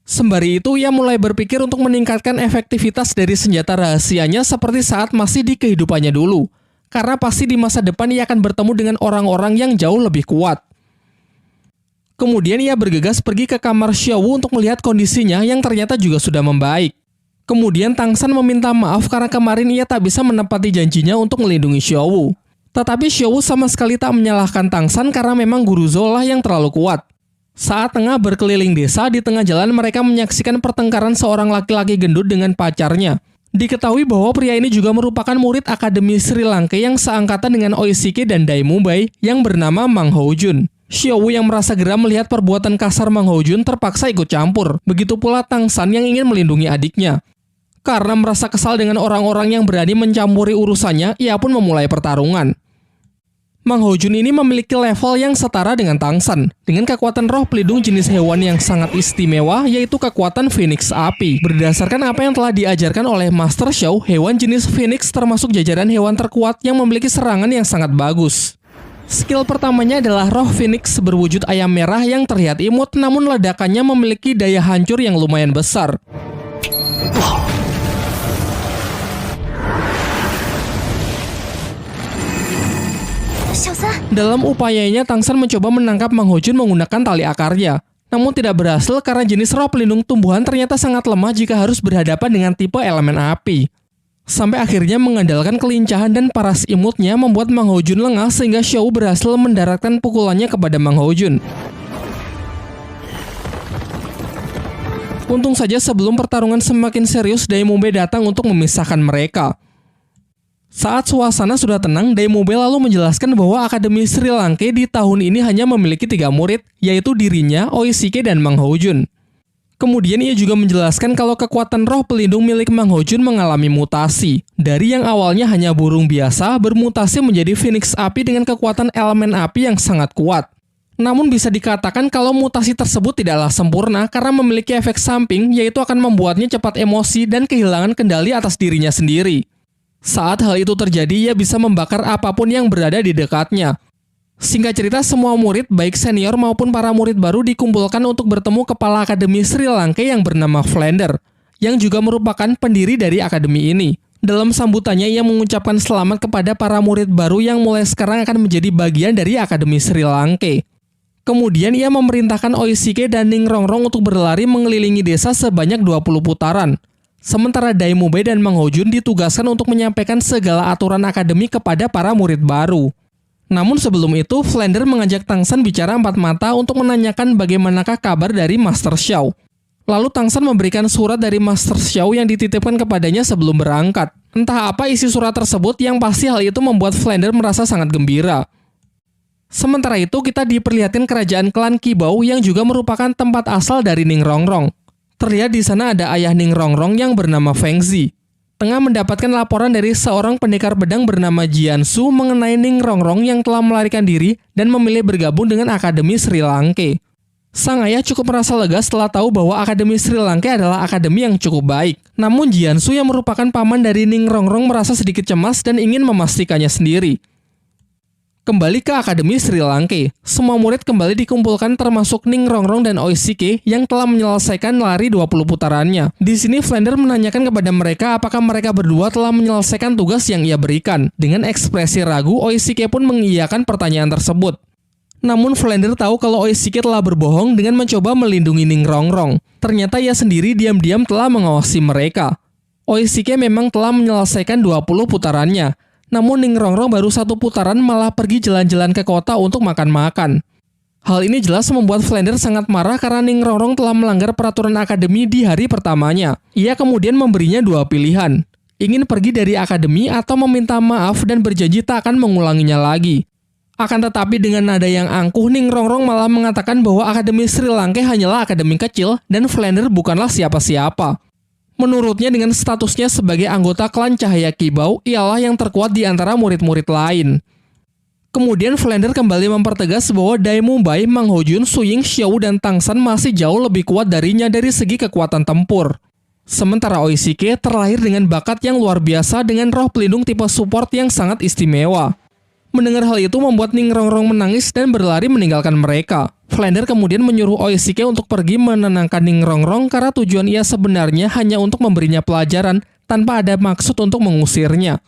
Sembari itu, ia mulai berpikir untuk meningkatkan efektivitas dari senjata rahasianya seperti saat masih di kehidupannya dulu. Karena pasti di masa depan ia akan bertemu dengan orang-orang yang jauh lebih kuat. Kemudian ia bergegas pergi ke kamar Xiaowu untuk melihat kondisinya yang ternyata juga sudah membaik. Kemudian Tang San meminta maaf karena kemarin ia tak bisa menepati janjinya untuk melindungi Xiaowu. Tetapi Xiaowu sama sekali tak menyalahkan Tang San karena memang Guru Zhou lah yang terlalu kuat. Saat tengah berkeliling desa, di tengah jalan mereka menyaksikan pertengkaran seorang laki-laki gendut dengan pacarnya. Diketahui bahwa pria ini juga merupakan murid Akademi Sri Lanka yang seangkatan dengan Oishike dan Dai Mubai yang bernama Mang Houjun. Xiaowu yang merasa geram melihat perbuatan kasar Mang Houjun terpaksa ikut campur. Begitu pula Tang San yang ingin melindungi adiknya. Karena merasa kesal dengan orang-orang yang berani mencampuri urusannya, ia pun memulai pertarungan. Mang Houjun ini memiliki level yang setara dengan Tang San, dengan kekuatan roh pelindung jenis hewan yang sangat istimewa, yaitu kekuatan Phoenix Api. Berdasarkan apa yang telah diajarkan oleh Master Xiao, hewan jenis Phoenix termasuk jajaran hewan terkuat yang memiliki serangan yang sangat bagus. Skill pertamanya adalah roh Phoenix berwujud ayam merah yang terlihat imut, namun ledakannya memiliki daya hancur yang lumayan besar. Dalam upayanya, Tang San mencoba menangkap Mang Houjun menggunakan tali akarnya. Namun tidak berhasil karena jenis roh pelindung tumbuhan ternyata sangat lemah jika harus berhadapan dengan tipe elemen api. Sampai akhirnya mengandalkan kelincahan dan paras imutnya membuat Mang Houjun lengah sehingga Xiao berhasil mendaratkan pukulannya kepada Mang Houjun. Untung saja sebelum pertarungan semakin serius, Dai Mubai datang untuk memisahkan mereka. Saat suasana sudah tenang, Dai Mubai lalu menjelaskan bahwa Akademi Sri Lanka di tahun ini hanya memiliki 3 murid, yaitu dirinya, Oishike, dan Mang Houjun. Kemudian ia juga menjelaskan kalau kekuatan roh pelindung milik Mang Houjun mengalami mutasi. Dari yang awalnya hanya burung biasa, bermutasi menjadi Phoenix Api dengan kekuatan elemen api yang sangat kuat. Namun bisa dikatakan kalau mutasi tersebut tidaklah sempurna karena memiliki efek samping, yaitu akan membuatnya cepat emosi dan kehilangan kendali atas dirinya sendiri. Saat hal itu terjadi, ia bisa membakar apapun yang berada di dekatnya. Singkat cerita, semua murid, baik senior maupun para murid baru dikumpulkan untuk bertemu Kepala Akademi Sri Lanka yang bernama Flander, yang juga merupakan pendiri dari akademi ini. Dalam sambutannya, ia mengucapkan selamat kepada para murid baru yang mulai sekarang akan menjadi bagian dari Akademi Sri Lanka. Kemudian ia memerintahkan Oishike dan Ning Rongrong untuk berlari mengelilingi desa sebanyak 20 putaran. Sementara Dai Mubai dan Mang Houjun ditugaskan untuk menyampaikan segala aturan akademi kepada para murid baru. Namun sebelum itu, Flander mengajak Tang San bicara 4 mata untuk menanyakan bagaimanakah kabar dari Master Xiao. Lalu Tang San memberikan surat dari Master Xiao yang dititipkan kepadanya sebelum berangkat. Entah apa isi surat tersebut, yang pasti hal itu membuat Flander merasa sangat gembira. Sementara itu, kita diperlihatkan kerajaan klan Qibao yang juga merupakan tempat asal dari Ning Rongrong. Terlihat di sana ada ayah Ning Rongrong yang bernama Feng Zi. tengah mendapatkan laporan dari seorang pendekar pedang bernama Jiansu mengenai Ning Rongrong yang telah melarikan diri dan memilih bergabung dengan Akademi Sri Lanka. Sang ayah cukup merasa lega setelah tahu bahwa Akademi Sri Lanka adalah akademi yang cukup baik. Namun Jiansu yang merupakan paman dari Ning Rongrong merasa sedikit cemas dan ingin memastikannya sendiri. Kembali ke Akademi Sri Lanka, semua murid kembali dikumpulkan termasuk Ning Rongrong dan Oishike yang telah menyelesaikan lari 20 putarannya. Di sini Flander menanyakan kepada mereka apakah mereka berdua telah menyelesaikan tugas yang ia berikan. Dengan ekspresi ragu, Oishike pun mengiyakan pertanyaan tersebut. Namun Flander tahu kalau Oishike telah berbohong dengan mencoba melindungi Ning Rongrong. Ternyata ia sendiri diam-diam telah mengawasi mereka. Oishike memang telah menyelesaikan 20 putarannya. Namun Ning Rongrong baru 1 putaran malah pergi jalan-jalan ke kota untuk makan-makan. Hal ini jelas membuat Flander sangat marah karena Ning Rongrong telah melanggar peraturan akademi di hari pertamanya. Ia kemudian memberinya 2 pilihan. Ingin pergi dari akademi atau meminta maaf dan berjanji tak akan mengulanginya lagi. Akan tetapi dengan nada yang angkuh, Ning Rongrong malah mengatakan bahwa Akademi Sri Lanka hanyalah akademi kecil dan Flander bukanlah siapa-siapa. Menurutnya dengan statusnya sebagai anggota klan Cahaya Kibau, ialah yang terkuat di antara murid-murid lain. Kemudian Flander kembali mempertegas bahwa Dai Mumbai, Mang Hojun, Suying, Xiao, dan Tangsan masih jauh lebih kuat darinya dari segi kekuatan tempur. Sementara Oishike terlahir dengan bakat yang luar biasa dengan roh pelindung tipe support yang sangat istimewa. Mendengar hal itu membuat Ning Rongrong menangis dan berlari meninggalkan mereka. Flander kemudian menyuruh Oishike untuk pergi menenangkan Ning Rongrong karena tujuan ia sebenarnya hanya untuk memberinya pelajaran tanpa ada maksud untuk mengusirnya.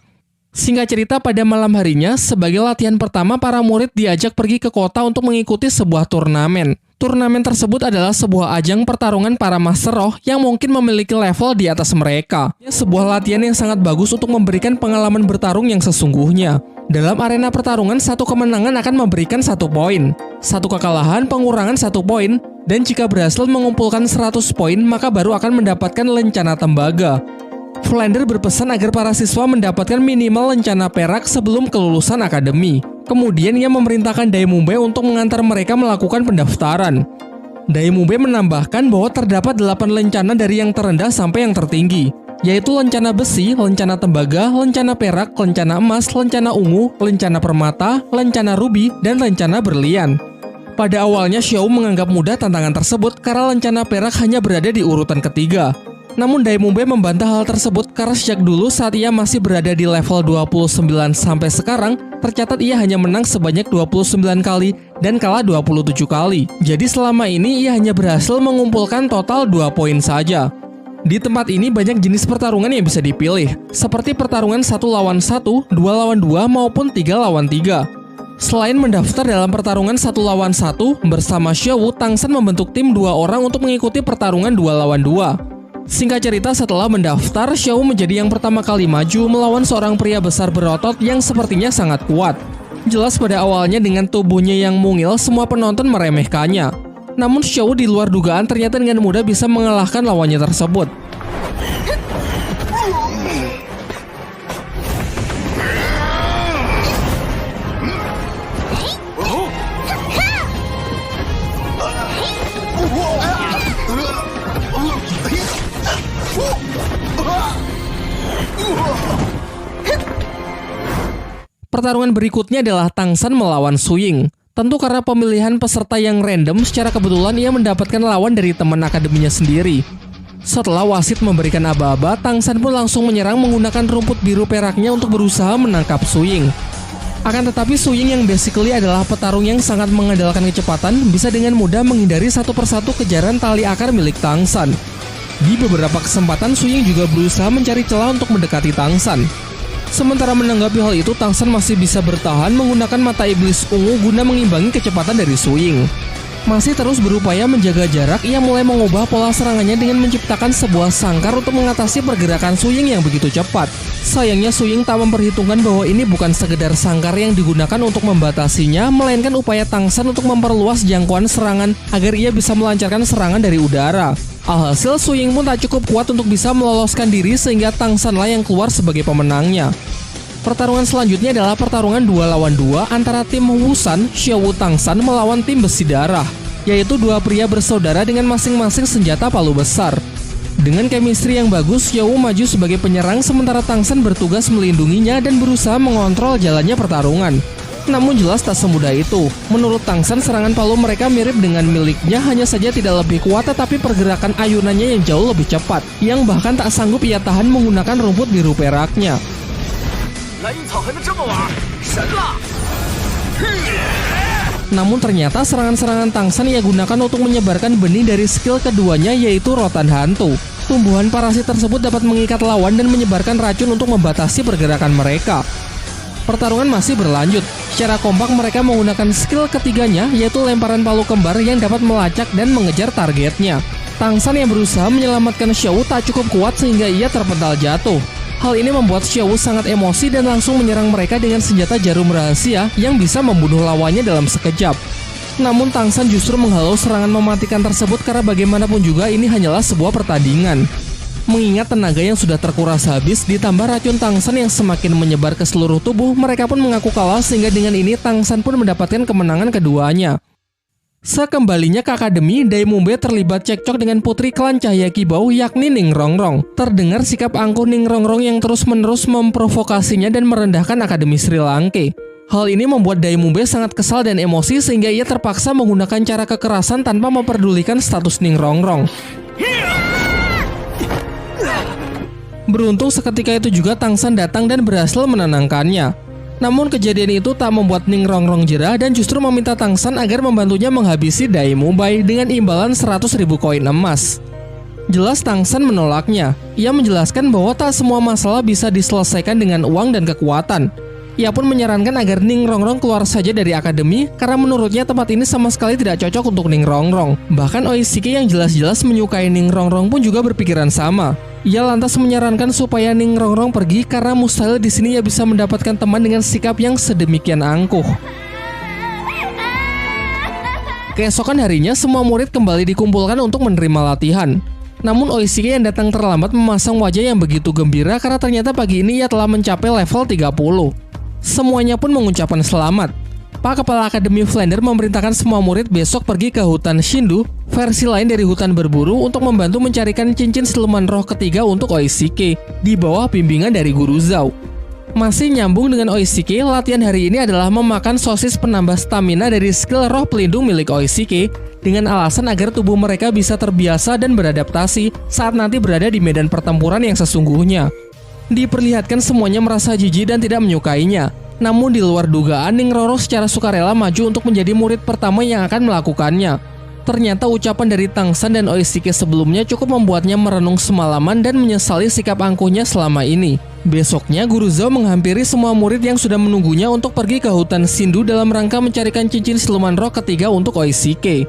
Singkat cerita, pada malam harinya, sebagai latihan pertama para murid diajak pergi ke kota untuk mengikuti sebuah turnamen. Turnamen tersebut adalah sebuah ajang pertarungan para master roh yang mungkin memiliki level di atas mereka. Sebuah latihan yang sangat bagus untuk memberikan pengalaman bertarung yang sesungguhnya. Dalam arena pertarungan, 1 kemenangan akan memberikan 1 poin, 1 kekalahan pengurangan 1 poin, dan jika berhasil mengumpulkan 100 poin, maka baru akan mendapatkan lencana tembaga. Flander berpesan agar para siswa mendapatkan minimal lencana perak sebelum kelulusan akademi. Kemudian ia memerintahkan Dai Mumbai untuk mengantar mereka melakukan pendaftaran. Dai Mumbai menambahkan bahwa terdapat 8 lencana dari yang terendah sampai yang tertinggi, yaitu lencana besi, lencana tembaga, lencana perak, lencana emas, lencana ungu, lencana permata, lencana rubi, dan lencana berlian. Pada awalnya Xiao menganggap mudah tantangan tersebut karena lencana perak hanya berada di urutan ketiga. Namun Dai Mumbai membantah hal tersebut karena sejak dulu saat ia masih berada di level 29 sampai sekarang, tercatat ia hanya menang sebanyak 29 kali dan kalah 27 kali. Jadi selama ini ia hanya berhasil mengumpulkan total 2 poin saja. Di tempat ini banyak jenis pertarungan yang bisa dipilih, seperti pertarungan 1 lawan 1, 2 lawan 2, maupun 3 lawan 3. Selain mendaftar dalam pertarungan 1 lawan 1, bersama Xiao, Tangsan membentuk tim 2 orang untuk mengikuti pertarungan 2 lawan 2. Singkat cerita, setelah mendaftar, Xiao menjadi yang pertama kali maju melawan seorang pria besar berotot yang sepertinya sangat kuat. Jelas pada awalnya dengan tubuhnya yang mungil, semua penonton meremehkannya. Namun Xiao di luar dugaan ternyata dengan mudah bisa mengalahkan lawannya tersebut. Pertarungan berikutnya adalah Tangsan melawan Suying. Tentu karena pemilihan peserta yang random, secara kebetulan ia mendapatkan lawan dari teman akademinya sendiri. Setelah wasit memberikan aba-aba, Tangsan pun langsung menyerang menggunakan rumput biru peraknya untuk berusaha menangkap Suying. Akan tetapi Suying yang basically adalah petarung yang sangat mengandalkan kecepatan, bisa dengan mudah menghindari satu persatu kejaran tali akar milik Tangsan. Di beberapa kesempatan Suying juga berusaha mencari celah untuk mendekati Tangsan. Sementara menanggapi hal itu, Tangsan masih bisa bertahan menggunakan mata iblis ungu guna mengimbangi kecepatan dari Suying. Masih terus berupaya menjaga jarak, ia mulai mengubah pola serangannya dengan menciptakan sebuah sangkar untuk mengatasi pergerakan Suying yang begitu cepat. Sayangnya Suying tak memperhitungkan bahwa ini bukan sekedar sangkar yang digunakan untuk membatasinya, melainkan upaya Tangsan untuk memperluas jangkauan serangan agar ia bisa melancarkan serangan dari udara. Alhasil Suying pun tak cukup kuat untuk bisa meloloskan diri sehingga Tangsanlah yang keluar sebagai pemenangnya. Pertarungan selanjutnya adalah pertarungan 2 lawan 2 antara tim Wusan, Xiao Tangsan melawan tim Besi Darah, yaitu 2 pria bersaudara dengan masing-masing senjata palu besar. Dengan chemistry yang bagus, Xiao maju sebagai penyerang sementara Tang San bertugas melindunginya dan berusaha mengontrol jalannya pertarungan. Namun jelas tak semudah itu. Menurut Tang San, serangan palu mereka mirip dengan miliknya, hanya saja tidak lebih kuat tetapi pergerakan ayunannya yang jauh lebih cepat, yang bahkan tak sanggup ia tahan menggunakan rumput biru peraknya. Namun ternyata serangan-serangan Tang San ia gunakan untuk menyebarkan benih dari skill keduanya, yaitu rotan hantu. Tumbuhan parasit tersebut dapat mengikat lawan dan menyebarkan racun untuk membatasi pergerakan mereka. Pertarungan masih berlanjut. Secara kompak mereka menggunakan skill ketiganya, yaitu lemparan palu kembar yang dapat melacak dan mengejar targetnya. Tang San yang berusaha menyelamatkan Xiao tak cukup kuat sehingga ia terpental jatuh. Hal ini membuat Xiao sangat emosi dan langsung menyerang mereka dengan senjata jarum rahasia yang bisa membunuh lawannya dalam sekejap. Namun Tang San justru menghalau serangan mematikan tersebut karena bagaimanapun juga ini hanyalah sebuah pertandingan. Mengingat tenaga yang sudah terkuras habis ditambah racun Tang San yang semakin menyebar ke seluruh tubuh, mereka pun mengaku kalah sehingga dengan ini Tang San pun mendapatkan kemenangan keduanya. Sekembalinya ke akademi, Dai Mumbe terlibat cekcok dengan putri klan Cahaya Kibau yakni Ning Rongrong. Terdengar sikap angkuh Ning Rongrong yang terus-menerus memprovokasinya dan merendahkan Akademi Sri Lanka. Hal ini membuat Dai Mumbe sangat kesal dan emosi sehingga ia terpaksa menggunakan cara kekerasan tanpa memperdulikan status Ning Rongrong. Beruntung seketika itu juga Tang San datang dan berhasil menenangkannya. Namun kejadian itu tak membuat Ning Rongrong jerah dan justru meminta Tang San agar membantunya menghabisi Dai Mumbe dengan imbalan 100.000 koin emas. Jelas Tang San menolaknya. Ia menjelaskan bahwa tak semua masalah bisa diselesaikan dengan uang dan kekuatan. Ia pun menyarankan agar Ning Rongrong keluar saja dari akademi karena menurutnya tempat ini sama sekali tidak cocok untuk Ning Rongrong. Bahkan Oishiki yang jelas-jelas menyukai Ning Rongrong pun juga berpikiran sama. Ia lantas menyarankan supaya Ning Rongrong pergi karena mustahil di sini ia bisa mendapatkan teman dengan sikap yang sedemikian angkuh. Keesokan harinya semua murid kembali dikumpulkan untuk menerima latihan. Namun Oishiki yang datang terlambat memasang wajah yang begitu gembira karena ternyata pagi ini ia telah mencapai level 30. Semuanya pun mengucapkan selamat. Pak Kepala Akademi Flander memerintahkan semua murid besok pergi ke hutan Shindu, versi lain dari hutan berburu, untuk membantu mencarikan cincin siluman roh ketiga untuk Oishiki, di bawah bimbingan dari Guru Zhao. Masih nyambung dengan Oishiki, latihan hari ini adalah memakan sosis penambah stamina dari skill roh pelindung milik Oishiki, dengan alasan agar tubuh mereka bisa terbiasa dan beradaptasi saat nanti berada di medan pertempuran yang sesungguhnya. Diperlihatkan semuanya merasa jijik dan tidak menyukainya. Namun di luar dugaan, Ning Rongrong secara sukarela maju untuk menjadi murid pertama yang akan melakukannya. Ternyata ucapan dari Tang San dan Oishiki sebelumnya cukup membuatnya merenung semalaman dan menyesali sikap angkuhnya selama ini. Besoknya, Guru Zhao menghampiri semua murid yang sudah menunggunya untuk pergi ke hutan Shindu dalam rangka mencarikan cincin siluman roh ketiga untuk Oishiki.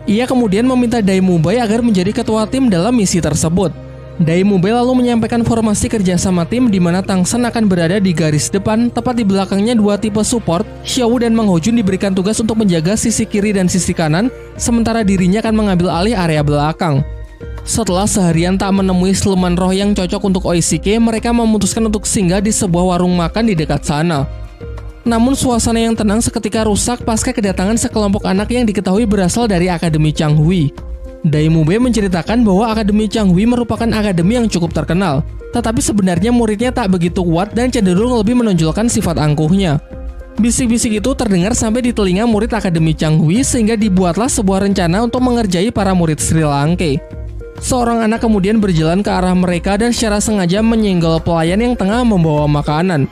Ia kemudian meminta Dai Mumbe agar menjadi ketua tim dalam misi tersebut. Dai Mumbe lalu menyampaikan formasi kerjasama tim di mana Tang San akan berada di garis depan, tepat di belakangnya dua tipe support, Xiao dan Mang Hojun diberikan tugas untuk menjaga sisi kiri dan sisi kanan, sementara dirinya akan mengambil alih area belakang. Setelah seharian tak menemui siluman roh yang cocok untuk Oishiki, mereka memutuskan untuk singgah di sebuah warung makan di dekat sana. Namun suasana yang tenang seketika rusak pasca kedatangan sekelompok anak yang diketahui berasal dari Akademi Changhui. Dai Mumbe menceritakan bahwa Akademi Changhui merupakan akademi yang cukup terkenal, tetapi sebenarnya muridnya tak begitu kuat dan cenderung lebih menonjolkan sifat angkuhnya. Bisik-bisik itu terdengar sampai di telinga murid Akademi Changhui sehingga dibuatlah sebuah rencana untuk mengerjai para murid Sri Lanka. Seorang anak kemudian berjalan ke arah mereka dan secara sengaja menyenggol pelayan yang tengah membawa makanan.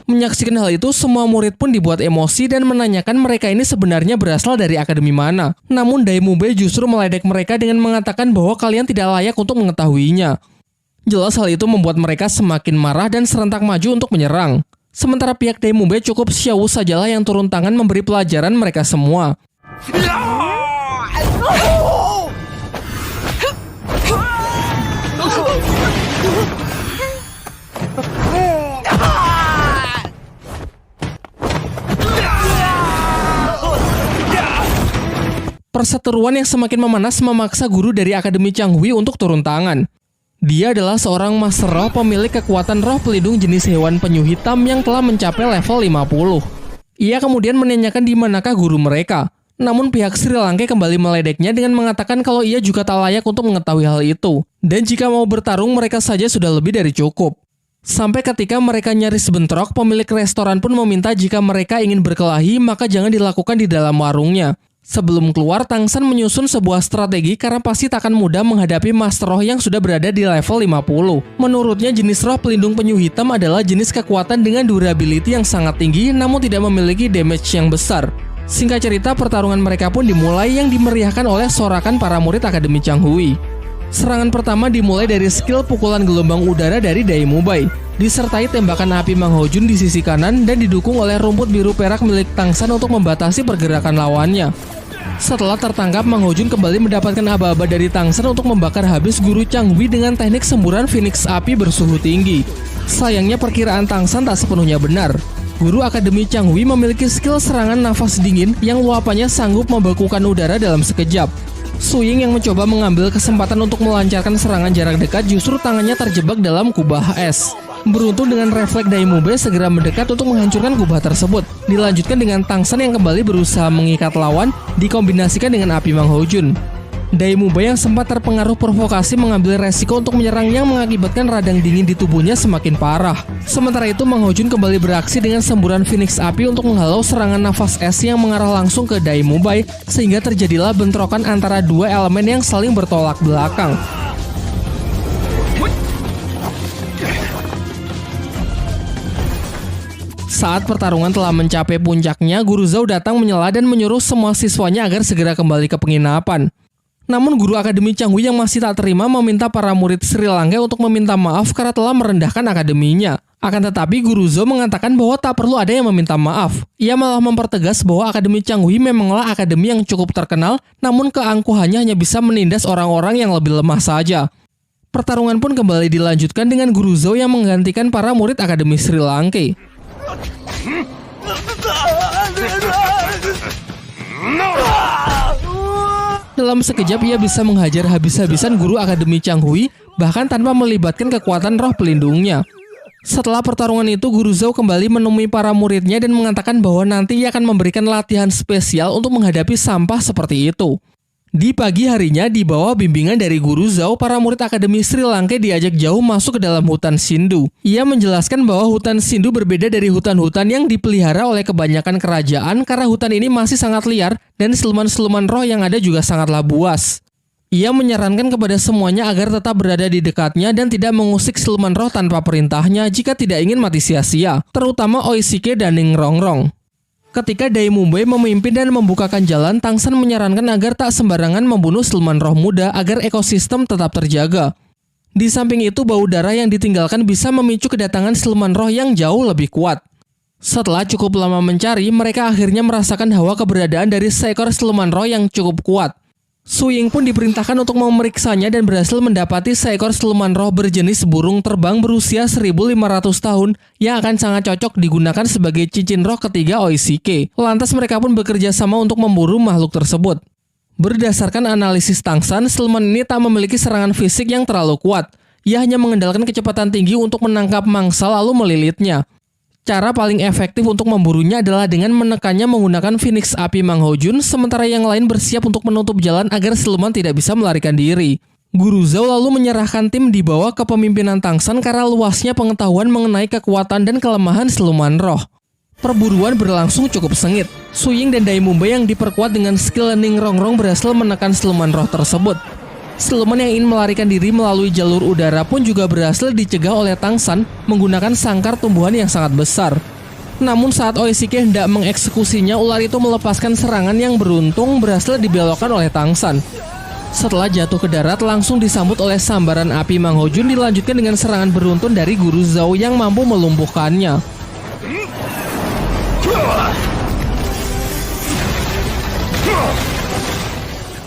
Menyaksikan hal itu, semua murid pun dibuat emosi dan menanyakan mereka ini sebenarnya berasal dari akademi mana. Namun Dai Mumbe justru meledek mereka dengan mengatakan bahwa kalian tidak layak untuk mengetahuinya. Jelas hal itu membuat mereka semakin marah dan serentak maju untuk menyerang. Sementara pihak Dai Mumbe cukup Xiao sajalah yang turun tangan memberi pelajaran mereka semua. Perseteruan yang semakin memanas memaksa guru dari Akademi Changhui untuk turun tangan. Dia adalah seorang master roh pemilik kekuatan roh pelindung jenis hewan penyu hitam yang telah mencapai level 50. Ia kemudian menanyakan di manakah guru mereka. Namun pihak Sri Lanka kembali meledeknya dengan mengatakan kalau ia juga tak layak untuk mengetahui hal itu. Dan jika mau bertarung mereka saja sudah lebih dari cukup. Sampai ketika mereka nyaris bentrok, pemilik restoran pun meminta jika mereka ingin berkelahi maka jangan dilakukan di dalam warungnya. Sebelum keluar, Tang San menyusun sebuah strategi karena pasti tak akan mudah menghadapi Master Roh yang sudah berada di level 50. Menurutnya jenis roh pelindung penyu hitam adalah jenis kekuatan dengan durability yang sangat tinggi namun tidak memiliki damage yang besar. Singkat cerita, pertarungan mereka pun dimulai yang dimeriahkan oleh sorakan para murid Akademi Changhui. Serangan pertama dimulai dari skill pukulan gelombang udara dari Dai Mubai, disertai tembakan api Mang Ho Jun di sisi kanan dan didukung oleh rumput biru perak milik Tang San untuk membatasi pergerakan lawannya. Setelah tertangkap, Mang Ho Jun kembali mendapatkan aba-aba dari Tang San untuk membakar habis guru Changhui dengan teknik semburan Phoenix api bersuhu tinggi. Sayangnya perkiraan Tang San tak sepenuhnya benar. Guru Akademi Changhui memiliki skill serangan nafas dingin yang luapannya sanggup membekukan udara dalam sekejap. Su Ying yang mencoba mengambil kesempatan untuk melancarkan serangan jarak dekat justru tangannya terjebak dalam kubah es. Beruntung dengan refleks Dai Mubai segera mendekat untuk menghancurkan kubah tersebut. Dilanjutkan dengan Tang San yang kembali berusaha mengikat lawan, dikombinasikan dengan api Mang Ho Jun. Dai Mubai yang sempat terpengaruh provokasi mengambil resiko untuk menyerang yang mengakibatkan radang dingin di tubuhnya semakin parah. Sementara itu Mang Ho Jun kembali beraksi dengan semburan Phoenix api untuk menghalau serangan nafas es yang mengarah langsung ke Dai Mubai sehingga terjadilah bentrokan antara dua elemen yang saling bertolak belakang. Saat pertarungan telah mencapai puncaknya, Guru Zhao datang menyela dan menyuruh semua siswanya agar segera kembali ke penginapan. Namun guru Akademi Changhui yang masih tak terima meminta para murid Sri Lanka untuk meminta maaf karena telah merendahkan akademinya. Akan tetapi Guru Zhao mengatakan bahwa tak perlu ada yang meminta maaf. Ia malah mempertegas bahwa Akademi Changhui memanglah akademi yang cukup terkenal, namun keangkuhannya hanya bisa menindas orang-orang yang lebih lemah saja. Pertarungan pun kembali dilanjutkan dengan Guru Zhao yang menggantikan para murid Akademi Sri Lanka. Dalam sekejap ia bisa menghajar habis-habisan guru Akademi Changhui bahkan tanpa melibatkan kekuatan roh pelindungnya. Setelah pertarungan itu, Guru Zhao kembali menemui para muridnya dan mengatakan bahwa nanti ia akan memberikan latihan spesial untuk menghadapi sampah seperti itu. Di pagi harinya, di bawah bimbingan dari Guru Zhao, para murid Akademi Sri Lanka diajak jauh masuk ke dalam hutan Sindhu. Ia menjelaskan bahwa hutan Sindhu berbeda dari hutan-hutan yang dipelihara oleh kebanyakan kerajaan karena hutan ini masih sangat liar dan siluman-siluman roh yang ada juga sangatlah buas. Ia menyarankan kepada semuanya agar tetap berada di dekatnya dan tidak mengusik siluman roh tanpa perintahnya jika tidak ingin mati sia-sia, terutama Oishike dan Ning Rongrong. Ketika Dai Mubai memimpin dan membukakan jalan, Tang San menyarankan agar tak sembarangan membunuh siluman roh muda agar ekosistem tetap terjaga. Di samping itu, bau darah yang ditinggalkan bisa memicu kedatangan siluman roh yang jauh lebih kuat. Setelah cukup lama mencari, mereka akhirnya merasakan hawa keberadaan dari seekor siluman roh yang cukup kuat. Su Ying pun diperintahkan untuk memeriksanya dan berhasil mendapati seekor siluman roh berjenis burung terbang berusia 1500 tahun yang akan sangat cocok digunakan sebagai cincin roh ketiga Oishike. Lantas mereka pun bekerja sama untuk memburu makhluk tersebut. Berdasarkan analisis Tang San, siluman ini tak memiliki serangan fisik yang terlalu kuat. Ia hanya mengandalkan kecepatan tinggi untuk menangkap mangsa lalu melilitnya. Cara paling efektif untuk memburunya adalah dengan menekannya menggunakan Phoenix api Mang Ho Jun, sementara yang lain bersiap untuk menutup jalan agar siluman tidak bisa melarikan diri. Guru Zhao lalu menyerahkan tim di bawah kepemimpinan Tang San karena luasnya pengetahuan mengenai kekuatan dan kelemahan siluman roh. Perburuan berlangsung cukup sengit. Su Ying dan Dai Mubai yang diperkuat dengan skill Ning Rongrong berhasil menekan siluman roh tersebut. Siluman yang ingin melarikan diri melalui jalur udara pun juga berhasil dicegah oleh Tang San menggunakan sangkar tumbuhan yang sangat besar. Namun saat Oishike hendak mengeksekusinya, ular itu melepaskan serangan yang beruntung berhasil dibelokkan oleh Tang San. Setelah jatuh ke darat, langsung disambut oleh sambaran api Mang Ho Jun dilanjutkan dengan serangan beruntun dari Guru Zhao yang mampu melumpuhkannya.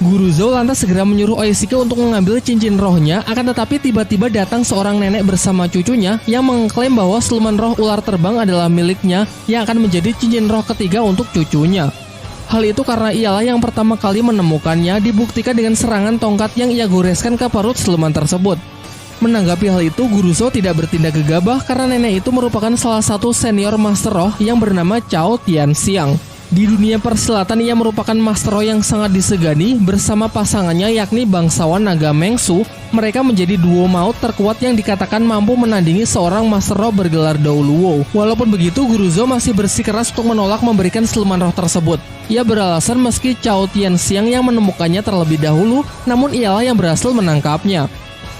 Guru Zhao lantas segera menyuruh Oishike untuk mengambil cincin rohnya, akan tetapi tiba-tiba datang seorang nenek bersama cucunya yang mengklaim bahwa siluman roh ular terbang adalah miliknya yang akan menjadi cincin roh ketiga untuk cucunya. Hal itu karena ialah yang pertama kali menemukannya, dibuktikan dengan serangan tongkat yang ia goreskan ke perut siluman tersebut. Menanggapi hal itu, Guru Zhou tidak bertindak gegabah karena nenek itu merupakan salah satu senior Master Roh yang bernama Cao Tianxiang. Di dunia persilatan ia merupakan Master Roh yang sangat disegani. Bersama pasangannya yakni bangsawan naga Mengsu, mereka menjadi duo maut terkuat yang dikatakan mampu menandingi seorang Master Roh bergelar Dou Luo. Walaupun begitu, Guru Zhou masih bersikeras untuk menolak memberikan siluman roh tersebut. Ia beralasan meski Cao Tianxiang yang menemukannya terlebih dahulu, namun ialah yang berhasil menangkapnya.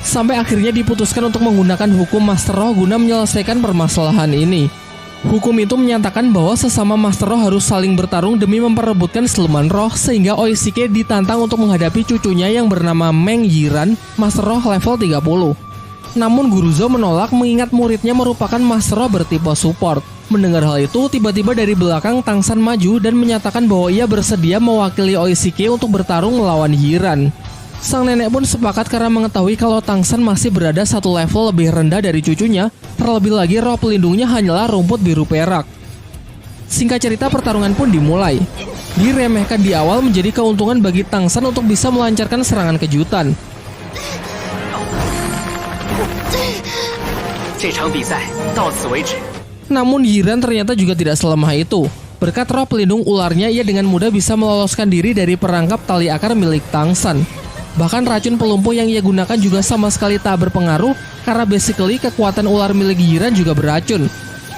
Sampai akhirnya diputuskan untuk menggunakan hukum Master Roh guna menyelesaikan permasalahan ini. Hukum itu menyatakan bahwa sesama Master Roh harus saling bertarung demi memperebutkan siluman roh, sehingga Oishike ditantang untuk menghadapi cucunya yang bernama Meng Yiran, Master Roh level 30. Namun Guru Zhou menolak mengingat muridnya merupakan Master Roh bertipe support. Mendengar hal itu, tiba-tiba dari belakang Tang San maju dan menyatakan bahwa ia bersedia mewakili Oishike untuk bertarung melawan Yiran. Sang nenek pun sepakat karena mengetahui kalau Tang San masih berada satu level lebih rendah dari cucunya, terlebih lagi roh pelindungnya hanyalah rumput biru perak. Singkat cerita, pertarungan pun dimulai. Diremehkan di awal menjadi keuntungan bagi Tang San untuk bisa melancarkan serangan kejutan. Namun Yiran ternyata juga tidak selemah itu. Berkat roh pelindung ularnya, ia dengan mudah bisa meloloskan diri dari perangkap tali akar milik Tang San. Bahkan racun pelumpuh yang ia gunakan juga sama sekali tak berpengaruh karena basically kekuatan ular milik Yiran juga beracun.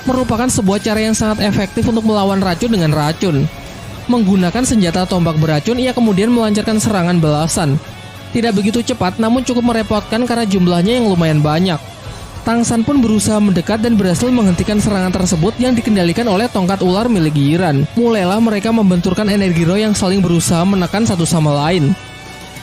Merupakan sebuah cara yang sangat efektif untuk melawan racun dengan racun. Menggunakan senjata tombak beracun, ia kemudian melancarkan serangan balasan. Tidak begitu cepat namun cukup merepotkan karena jumlahnya yang lumayan banyak. Tang San pun berusaha mendekat dan berhasil menghentikan serangan tersebut yang dikendalikan oleh tongkat ular milik Yiran. Mulailah mereka membenturkan energi roh yang saling berusaha menekan satu sama lain.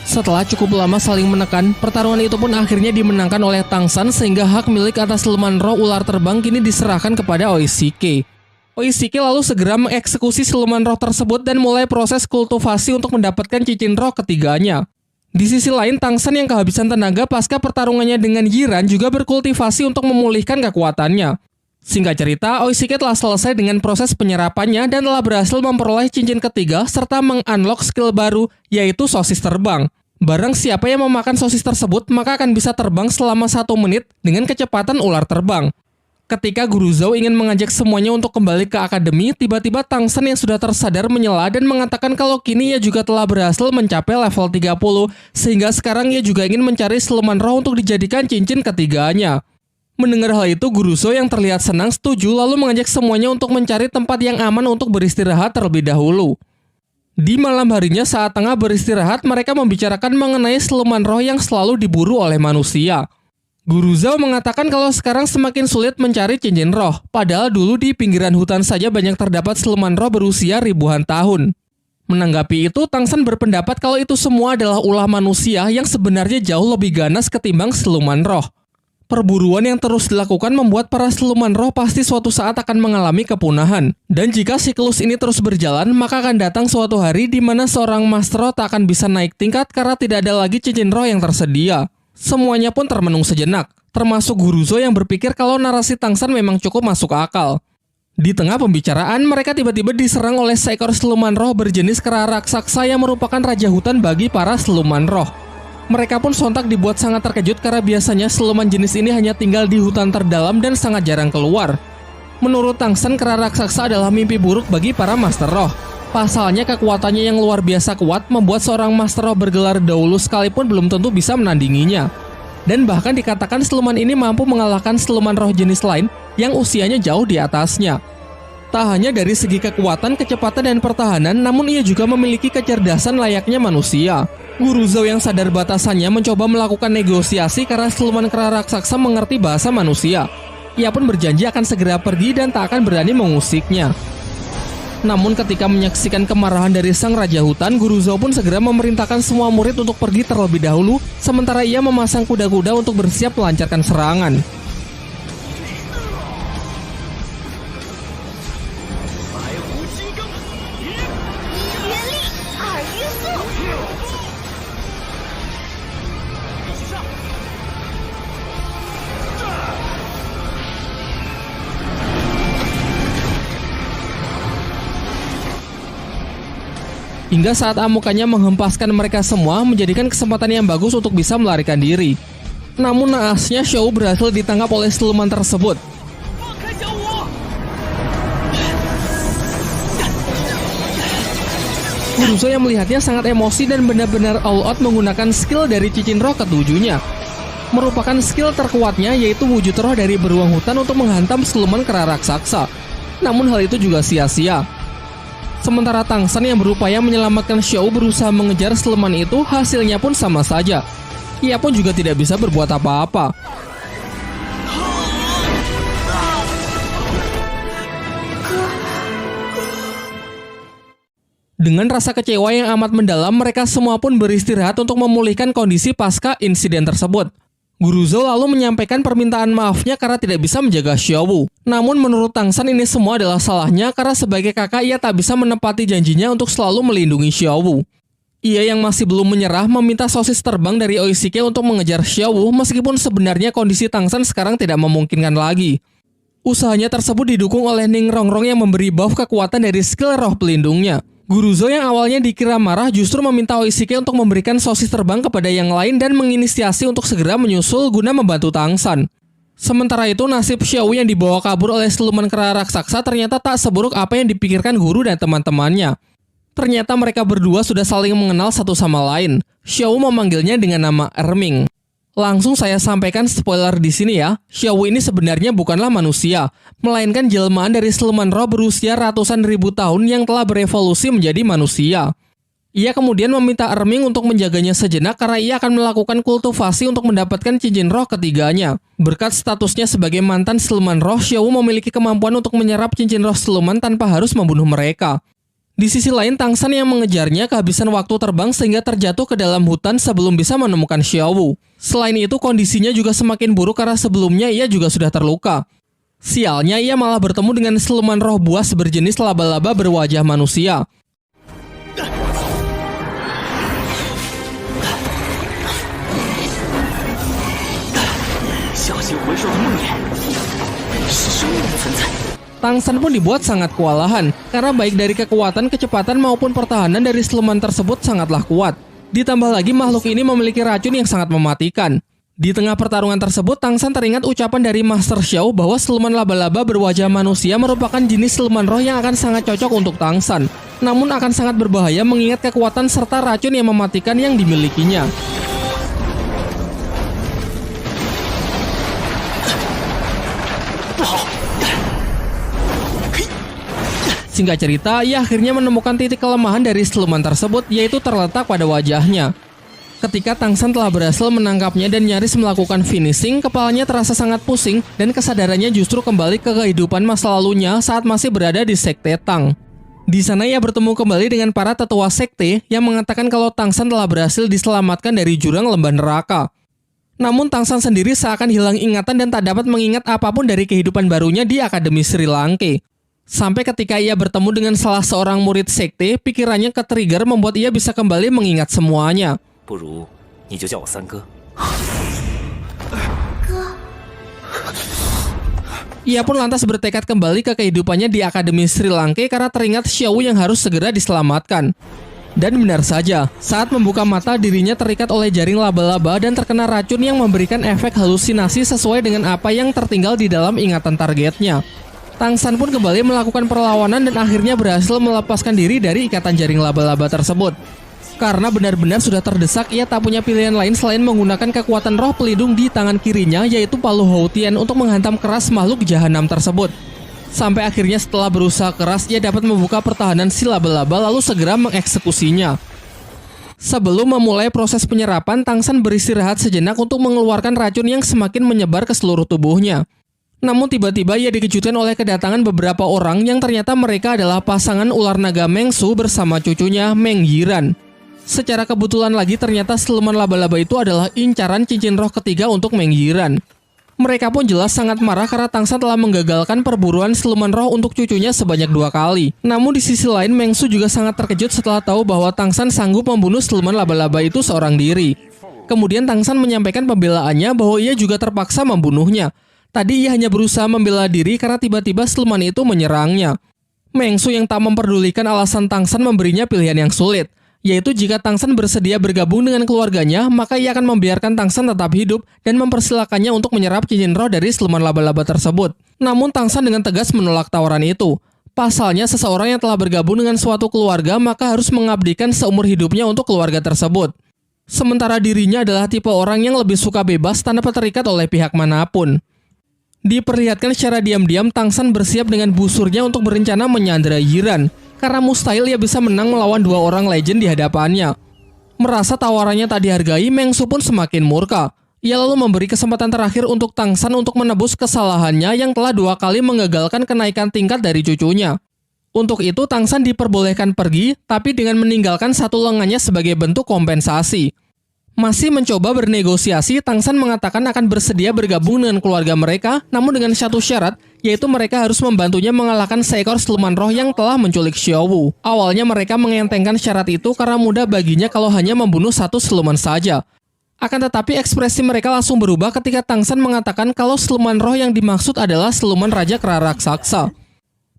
Setelah cukup lama saling menekan, pertarungan itu pun akhirnya dimenangkan oleh Tang San sehingga hak milik atas siluman roh ular terbang kini diserahkan kepada Oishike. Oishike lalu segera mengeksekusi siluman roh tersebut dan mulai proses kultivasi untuk mendapatkan cincin roh ketiganya. Di sisi lain, Tang San yang kehabisan tenaga pasca pertarungannya dengan Yiran juga berkultivasi untuk memulihkan kekuatannya. Singkat cerita, Oishike telah selesai dengan proses penyerapannya dan telah berhasil memperoleh cincin ketiga serta meng-unlock skill baru, yaitu sosis terbang. Barang siapa yang memakan sosis tersebut, maka akan bisa terbang selama 1 menit dengan kecepatan ular terbang. Ketika Guru Zhou ingin mengajak semuanya untuk kembali ke akademi, tiba-tiba Tang San yang sudah tersadar menyela dan mengatakan kalau kini ia juga telah berhasil mencapai level 30, sehingga sekarang ia juga ingin mencari siluman roh untuk dijadikan cincin ketiganya. Mendengar hal itu, Guru Zhou yang terlihat senang setuju lalu mengajak semuanya untuk mencari tempat yang aman untuk beristirahat terlebih dahulu. Di malam harinya saat tengah beristirahat, mereka membicarakan mengenai siluman roh yang selalu diburu oleh manusia. Guru Zhou mengatakan kalau sekarang semakin sulit mencari cincin roh, padahal dulu di pinggiran hutan saja banyak terdapat siluman roh berusia ribuan tahun. Menanggapi itu, Tang San berpendapat kalau itu semua adalah ulah manusia yang sebenarnya jauh lebih ganas ketimbang siluman roh. Perburuan yang terus dilakukan membuat para siluman roh pasti suatu saat akan mengalami kepunahan. Dan jika siklus ini terus berjalan, maka akan datang suatu hari di mana seorang Master Roh tak akan bisa naik tingkat karena tidak ada lagi cincin roh yang tersedia. Semuanya pun termenung sejenak, termasuk Guru Zhou yang berpikir kalau narasi Tang San memang cukup masuk akal. Di tengah pembicaraan, mereka tiba-tiba diserang oleh seekor siluman roh berjenis kera raksasa yang merupakan raja hutan bagi para siluman roh. Mereka pun sontak dibuat sangat terkejut karena biasanya siluman jenis ini hanya tinggal di hutan terdalam dan sangat jarang keluar. Menurut Tang San, kera raksasa adalah mimpi buruk bagi para Master Roh. Pasalnya kekuatannya yang luar biasa kuat membuat seorang Master Roh bergelar Dou Lu sekalipun belum tentu bisa menandinginya. Dan bahkan dikatakan siluman ini mampu mengalahkan siluman roh jenis lain yang usianya jauh di atasnya. Tak hanya dari segi kekuatan, kecepatan, dan pertahanan, namun ia juga memiliki kecerdasan layaknya manusia. Guru Zhou yang sadar batasannya mencoba melakukan negosiasi karena siluman kera raksasa mengerti bahasa manusia. Ia pun berjanji akan segera pergi dan tak akan berani mengusiknya. Namun ketika menyaksikan kemarahan dari sang raja hutan, Guru Zhou pun segera memerintahkan semua murid untuk pergi terlebih dahulu, sementara ia memasang kuda-kuda untuk bersiap melancarkan serangan. Hingga saat amukannya menghempaskan mereka semua, menjadikan kesempatan yang bagus untuk bisa melarikan diri. Namun naasnya Xiao berhasil ditangkap oleh siluman tersebut. Guruzo yang melihatnya sangat emosi dan benar-benar all out menggunakan skill dari cincin roh ketujuhnya. Merupakan skill terkuatnya yaitu wujud roh dari beruang hutan untuk menghantam siluman kera raksasa. Namun hal itu juga sia-sia. Sementara Tangsan yang berupaya menyelamatkan Xiao berusaha mengejar siluman itu, hasilnya pun sama saja. Ia pun juga tidak bisa berbuat apa-apa. Dengan rasa kecewa yang amat mendalam, mereka semua pun beristirahat untuk memulihkan kondisi pasca insiden tersebut. Guruzo lalu menyampaikan permintaan maafnya karena tidak bisa menjaga Xiao. Namun menurut Tangsan ini semua adalah salahnya karena sebagai kakak ia tak bisa menepati janjinya untuk selalu melindungi Xiao. Ia yang masih belum menyerah meminta sosis terbang dari Oishike untuk mengejar Xiao meskipun sebenarnya kondisi Tangsan sekarang tidak memungkinkan lagi. Usahanya tersebut didukung oleh Ning Rongrong yang memberi buff kekuatan dari skill roh pelindungnya. Guruzo yang awalnya dikira marah justru meminta Oishike untuk memberikan sosis terbang kepada yang lain dan menginisiasi untuk segera menyusul guna membantu Tangsan. Sementara itu nasib Xiao yang dibawa kabur oleh siluman kera raksasa ternyata tak seburuk apa yang dipikirkan guru dan teman-temannya. Ternyata mereka berdua sudah saling mengenal satu sama lain. Xiao memanggilnya dengan nama Erming. Langsung saya sampaikan spoiler di sini ya. Xiao ini sebenarnya bukanlah manusia, melainkan jelmaan dari siluman roh berusia ratusan ribu tahun yang telah berevolusi menjadi manusia. Ia kemudian meminta Erming untuk menjaganya sejenak karena ia akan melakukan kultivasi untuk mendapatkan cincin roh ketiganya. Berkat statusnya sebagai mantan siluman roh, Xiao memiliki kemampuan untuk menyerap cincin roh siluman tanpa harus membunuh mereka. Di sisi lain, Tangsan yang mengejarnya kehabisan waktu terbang sehingga terjatuh ke dalam hutan sebelum bisa menemukan Xiao. Selain itu, kondisinya juga semakin buruk karena sebelumnya ia juga sudah terluka. Sialnya, ia malah bertemu dengan siluman roh buas berjenis laba-laba berwajah manusia. Tangsan pun dibuat sangat kewalahan, karena baik dari kekuatan, kecepatan maupun pertahanan dari siluman tersebut sangatlah kuat. Ditambah lagi makhluk ini memiliki racun yang sangat mematikan. Di tengah pertarungan tersebut, Tangsan teringat ucapan dari Master Xiao bahwa siluman laba-laba berwajah manusia merupakan jenis siluman roh yang akan sangat cocok untuk Tangsan. Namun akan sangat berbahaya mengingat kekuatan serta racun yang mematikan yang dimilikinya. Singkat cerita, ia akhirnya menemukan titik kelemahan dari siluman tersebut, yaitu terletak pada wajahnya. Ketika Tangsan telah berhasil menangkapnya dan nyaris melakukan finishing, kepalanya terasa sangat pusing dan kesadarannya justru kembali ke kehidupan masa lalunya saat masih berada di Sekte Tang. Di sana ia bertemu kembali dengan para tetua sekte yang mengatakan kalau Tangsan telah berhasil diselamatkan dari jurang lembah neraka. Namun Tangsan sendiri seakan hilang ingatan dan tak dapat mengingat apapun dari kehidupan barunya di Akademi Sri Lanka. Sampai ketika ia bertemu dengan salah seorang murid sekte, pikirannya ke-trigger membuat ia bisa kembali mengingat semuanya. Ia pun lantas bertekad kembali ke kehidupannya di Akademi Sri Lanka karena teringat Xiao yang harus segera diselamatkan. Dan benar saja, saat membuka mata dirinya terikat oleh jaring laba-laba dan terkena racun yang memberikan efek halusinasi sesuai dengan apa yang tertinggal di dalam ingatan targetnya. Tangsan pun kembali melakukan perlawanan dan akhirnya berhasil melepaskan diri dari ikatan jaring laba-laba tersebut. Karena benar-benar sudah terdesak, ia tak punya pilihan lain selain menggunakan kekuatan roh pelindung di tangan kirinya, yaitu Palu Houtian untuk menghantam keras makhluk jahanam tersebut. Sampai akhirnya setelah berusaha keras, ia dapat membuka pertahanan si laba-laba lalu segera mengeksekusinya. Sebelum memulai proses penyerapan, Tangsan beristirahat sejenak untuk mengeluarkan racun yang semakin menyebar ke seluruh tubuhnya. Namun tiba-tiba ia dikejutkan oleh kedatangan beberapa orang yang ternyata mereka adalah pasangan ular naga Mengsu bersama cucunya Meng Yiran. Secara kebetulan lagi ternyata siluman laba-laba itu adalah incaran cincin roh ketiga untuk Meng Yiran. Mereka pun jelas sangat marah karena Tangsan telah menggagalkan perburuan siluman roh untuk cucunya sebanyak 2 kali. Namun di sisi lain Mengsu juga sangat terkejut setelah tahu bahwa Tangsan sanggup membunuh siluman laba-laba itu seorang diri. Kemudian Tangsan menyampaikan pembelaannya bahwa ia juga terpaksa membunuhnya. Tadi ia hanya berusaha membela diri karena tiba-tiba siluman itu menyerangnya. Mengsu yang tak memperdulikan alasan Tangsan memberinya pilihan yang sulit. yaitu jika Tangsan bersedia bergabung dengan keluarganya, maka ia akan membiarkan Tangsan tetap hidup dan mempersilakannya untuk menyerap cincin roh dari siluman laba-laba tersebut. Namun Tangsan dengan tegas menolak tawaran itu. Pasalnya, seseorang yang telah bergabung dengan suatu keluarga maka harus mengabdikan seumur hidupnya untuk keluarga tersebut. Sementara dirinya adalah tipe orang yang lebih suka bebas tanpa terikat oleh pihak manapun. Diperlihatkan secara diam-diam Tangsan bersiap dengan busurnya untuk berencana menyandera Yiran, karena mustahil ia bisa menang melawan dua orang legend di hadapannya. Merasa tawarannya tak dihargai, Meng Su pun semakin murka. Ia lalu memberi kesempatan terakhir untuk Tangsan untuk menebus kesalahannya yang telah 2 kali mengagalkan kenaikan tingkat dari cucunya. Untuk itu Tangsan diperbolehkan pergi, tapi dengan meninggalkan satu lengannya sebagai bentuk kompensasi. Masih mencoba bernegosiasi, Tangsan mengatakan akan bersedia bergabung dengan keluarga mereka, namun dengan satu syarat, yaitu mereka harus membantunya mengalahkan seekor siluman roh yang telah menculik Xiaowu. Awalnya mereka mengentengkan syarat itu karena mudah baginya kalau hanya membunuh satu siluman saja. Akan tetapi ekspresi mereka langsung berubah ketika Tangsan mengatakan kalau siluman roh yang dimaksud adalah siluman Raja Kera Raksasa.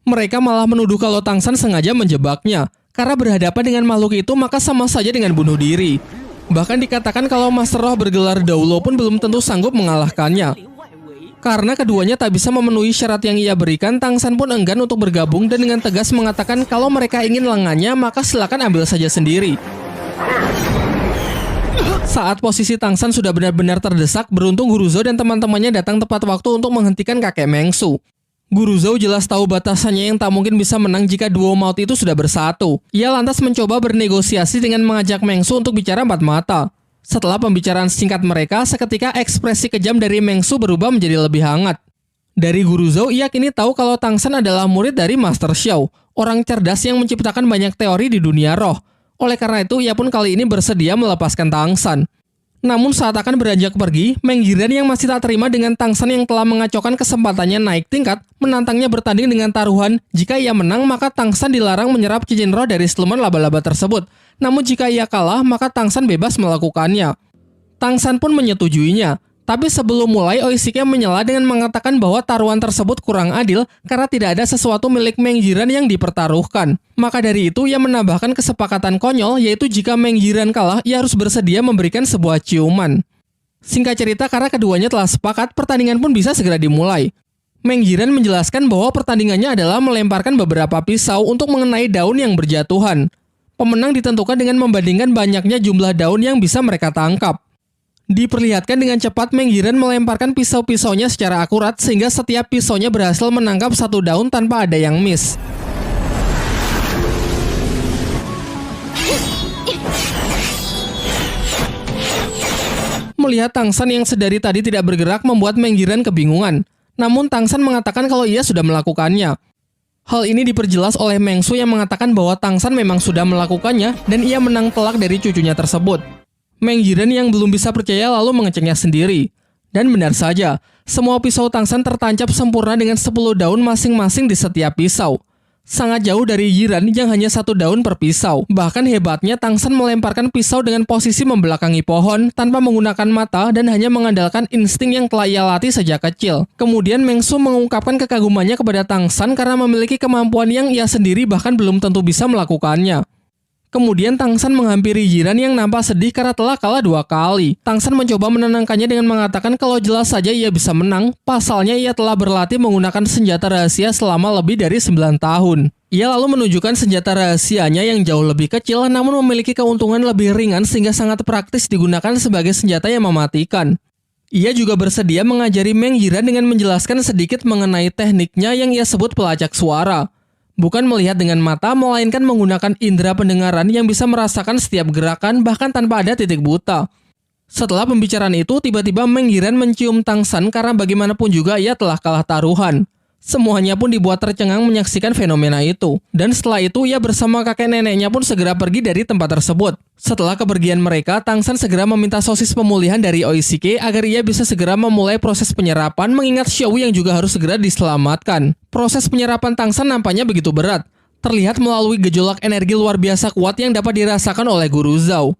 Mereka malah menuduh kalau Tangsan sengaja menjebaknya, karena berhadapan dengan makhluk itu maka sama saja dengan bunuh diri. Bahkan dikatakan kalau Master Roh bergelar Daulo pun belum tentu sanggup mengalahkannya. Karena keduanya tak bisa memenuhi syarat yang ia berikan, Tangsan pun enggan untuk bergabung dan dengan tegas mengatakan kalau mereka ingin lengannya maka silakan ambil saja sendiri. Saat posisi Tangsan sudah benar-benar terdesak, beruntung Guru Zhou dan teman-temannya datang tepat waktu untuk menghentikan kakek Meng Su. Guru Zhou jelas tahu batasannya yang tak mungkin bisa menang jika duo maut itu sudah bersatu. Ia lantas mencoba bernegosiasi dengan mengajak Meng Su untuk bicara empat mata. Setelah pembicaraan singkat mereka, seketika ekspresi kejam dari Meng Su berubah menjadi lebih hangat. Dari Guru Zhou, ia kini tahu kalau Tangsan adalah murid dari Master Xiao, orang cerdas yang menciptakan banyak teori di dunia roh. Oleh karena itu, ia pun kali ini bersedia melepaskan Tangsan. Namun saat akan beranjak pergi, Meng Yiran yang masih tak terima dengan Tangsan yang telah mengacaukan kesempatannya naik tingkat, menantangnya bertanding dengan taruhan. Jika ia menang, maka Tangsan dilarang menyerap cincin roh dari siluman laba-laba tersebut. Namun jika ia kalah, maka Tangsan bebas melakukannya. Tangsan pun menyetujuinya. Tapi sebelum mulai, Oishike menyela dengan mengatakan bahwa taruhan tersebut kurang adil karena tidak ada sesuatu milik Meng Yiran yang dipertaruhkan. Maka dari itu, ia menambahkan kesepakatan konyol, yaitu jika Meng Yiran kalah, ia harus bersedia memberikan sebuah ciuman. Singkat cerita, karena keduanya telah sepakat, pertandingan pun bisa segera dimulai. Meng Yiran menjelaskan bahwa pertandingannya adalah melemparkan beberapa pisau untuk mengenai daun yang berjatuhan. Pemenang ditentukan dengan membandingkan banyaknya jumlah daun yang bisa mereka tangkap. Diperlihatkan dengan cepat Meng Yiran melemparkan pisau-pisaunya secara akurat sehingga setiap pisaunya berhasil menangkap satu daun tanpa ada yang miss. Melihat Tangsan yang sedari tadi tidak bergerak membuat Meng Yiran kebingungan. Namun Tangsan mengatakan kalau ia sudah melakukannya. Hal ini diperjelas oleh Meng Su yang mengatakan bahwa Tangsan memang sudah melakukannya dan ia menang telak dari cucunya tersebut. Meng Yiran yang belum bisa percaya lalu mengeceknya sendiri. Dan benar saja, semua pisau Tangsan tertancap sempurna dengan 10 daun masing-masing di setiap pisau. Sangat jauh dari Yiran yang hanya 1 daun per pisau. Bahkan hebatnya Tangsan melemparkan pisau dengan posisi membelakangi pohon tanpa menggunakan mata dan hanya mengandalkan insting yang telah ia latih sejak kecil. Kemudian Meng Su mengungkapkan kekagumannya kepada Tangsan karena memiliki kemampuan yang ia sendiri bahkan belum tentu bisa melakukannya. Kemudian Tangsan menghampiri Yiran yang nampak sedih karena telah kalah 2 kali. Tangsan mencoba menenangkannya dengan mengatakan kalau jelas saja ia bisa menang, pasalnya ia telah berlatih menggunakan senjata rahasia selama lebih dari 9 tahun. Ia lalu menunjukkan senjata rahasianya yang jauh lebih kecil namun memiliki keuntungan lebih ringan sehingga sangat praktis digunakan sebagai senjata yang mematikan. Ia juga bersedia mengajari Meng Yiran dengan menjelaskan sedikit mengenai tekniknya yang ia sebut pelacak suara. Bukan melihat dengan mata, melainkan menggunakan indera pendengaran yang bisa merasakan setiap gerakan bahkan tanpa ada titik buta. Setelah pembicaraan itu, tiba-tiba Meng Yiran mencium Tangsan karena bagaimanapun juga ia telah kalah taruhan. Semuanya pun dibuat tercengang menyaksikan fenomena itu. Dan setelah itu, ia bersama kakek neneknya pun segera pergi dari tempat tersebut. Setelah kepergian mereka, Tangsan segera meminta sosis pemulihan dari Oishike agar ia bisa segera memulai proses penyerapan mengingat Xiaowu yang juga harus segera diselamatkan. Proses penyerapan Tangsan nampaknya begitu berat. Terlihat melalui gejolak energi luar biasa kuat yang dapat dirasakan oleh Guru Zhou.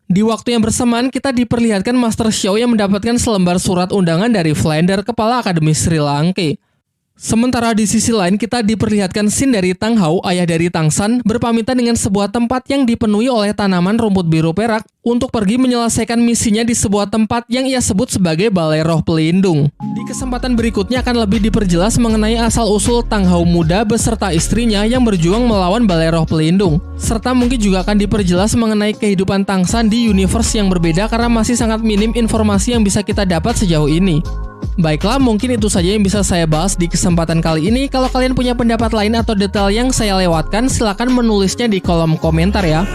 Di waktu yang bersamaan, kita diperlihatkan Master Xiao yang mendapatkan selembar surat undangan dari Flander, kepala Akademi Sri Lanka. Sementara di sisi lain kita diperlihatkan scene dari Tang Hao, ayah dari Tang San, berpamitan dengan sebuah tempat yang dipenuhi oleh tanaman rumput biru perak untuk pergi menyelesaikan misinya di sebuah tempat yang ia sebut sebagai Balai Roh Pelindung. Di kesempatan berikutnya akan lebih diperjelas mengenai asal-usul Tang Hao muda beserta istrinya yang berjuang melawan Balai Roh Pelindung. Serta mungkin juga akan diperjelas mengenai kehidupan Tang San di universe yang berbeda karena masih sangat minim informasi yang bisa kita dapat sejauh ini. Baiklah, mungkin itu saja yang bisa saya bahas di kesempatan kali ini. Kalau kalian punya pendapat lain atau detail yang saya lewatkan, silakan menulisnya di kolom komentar ya.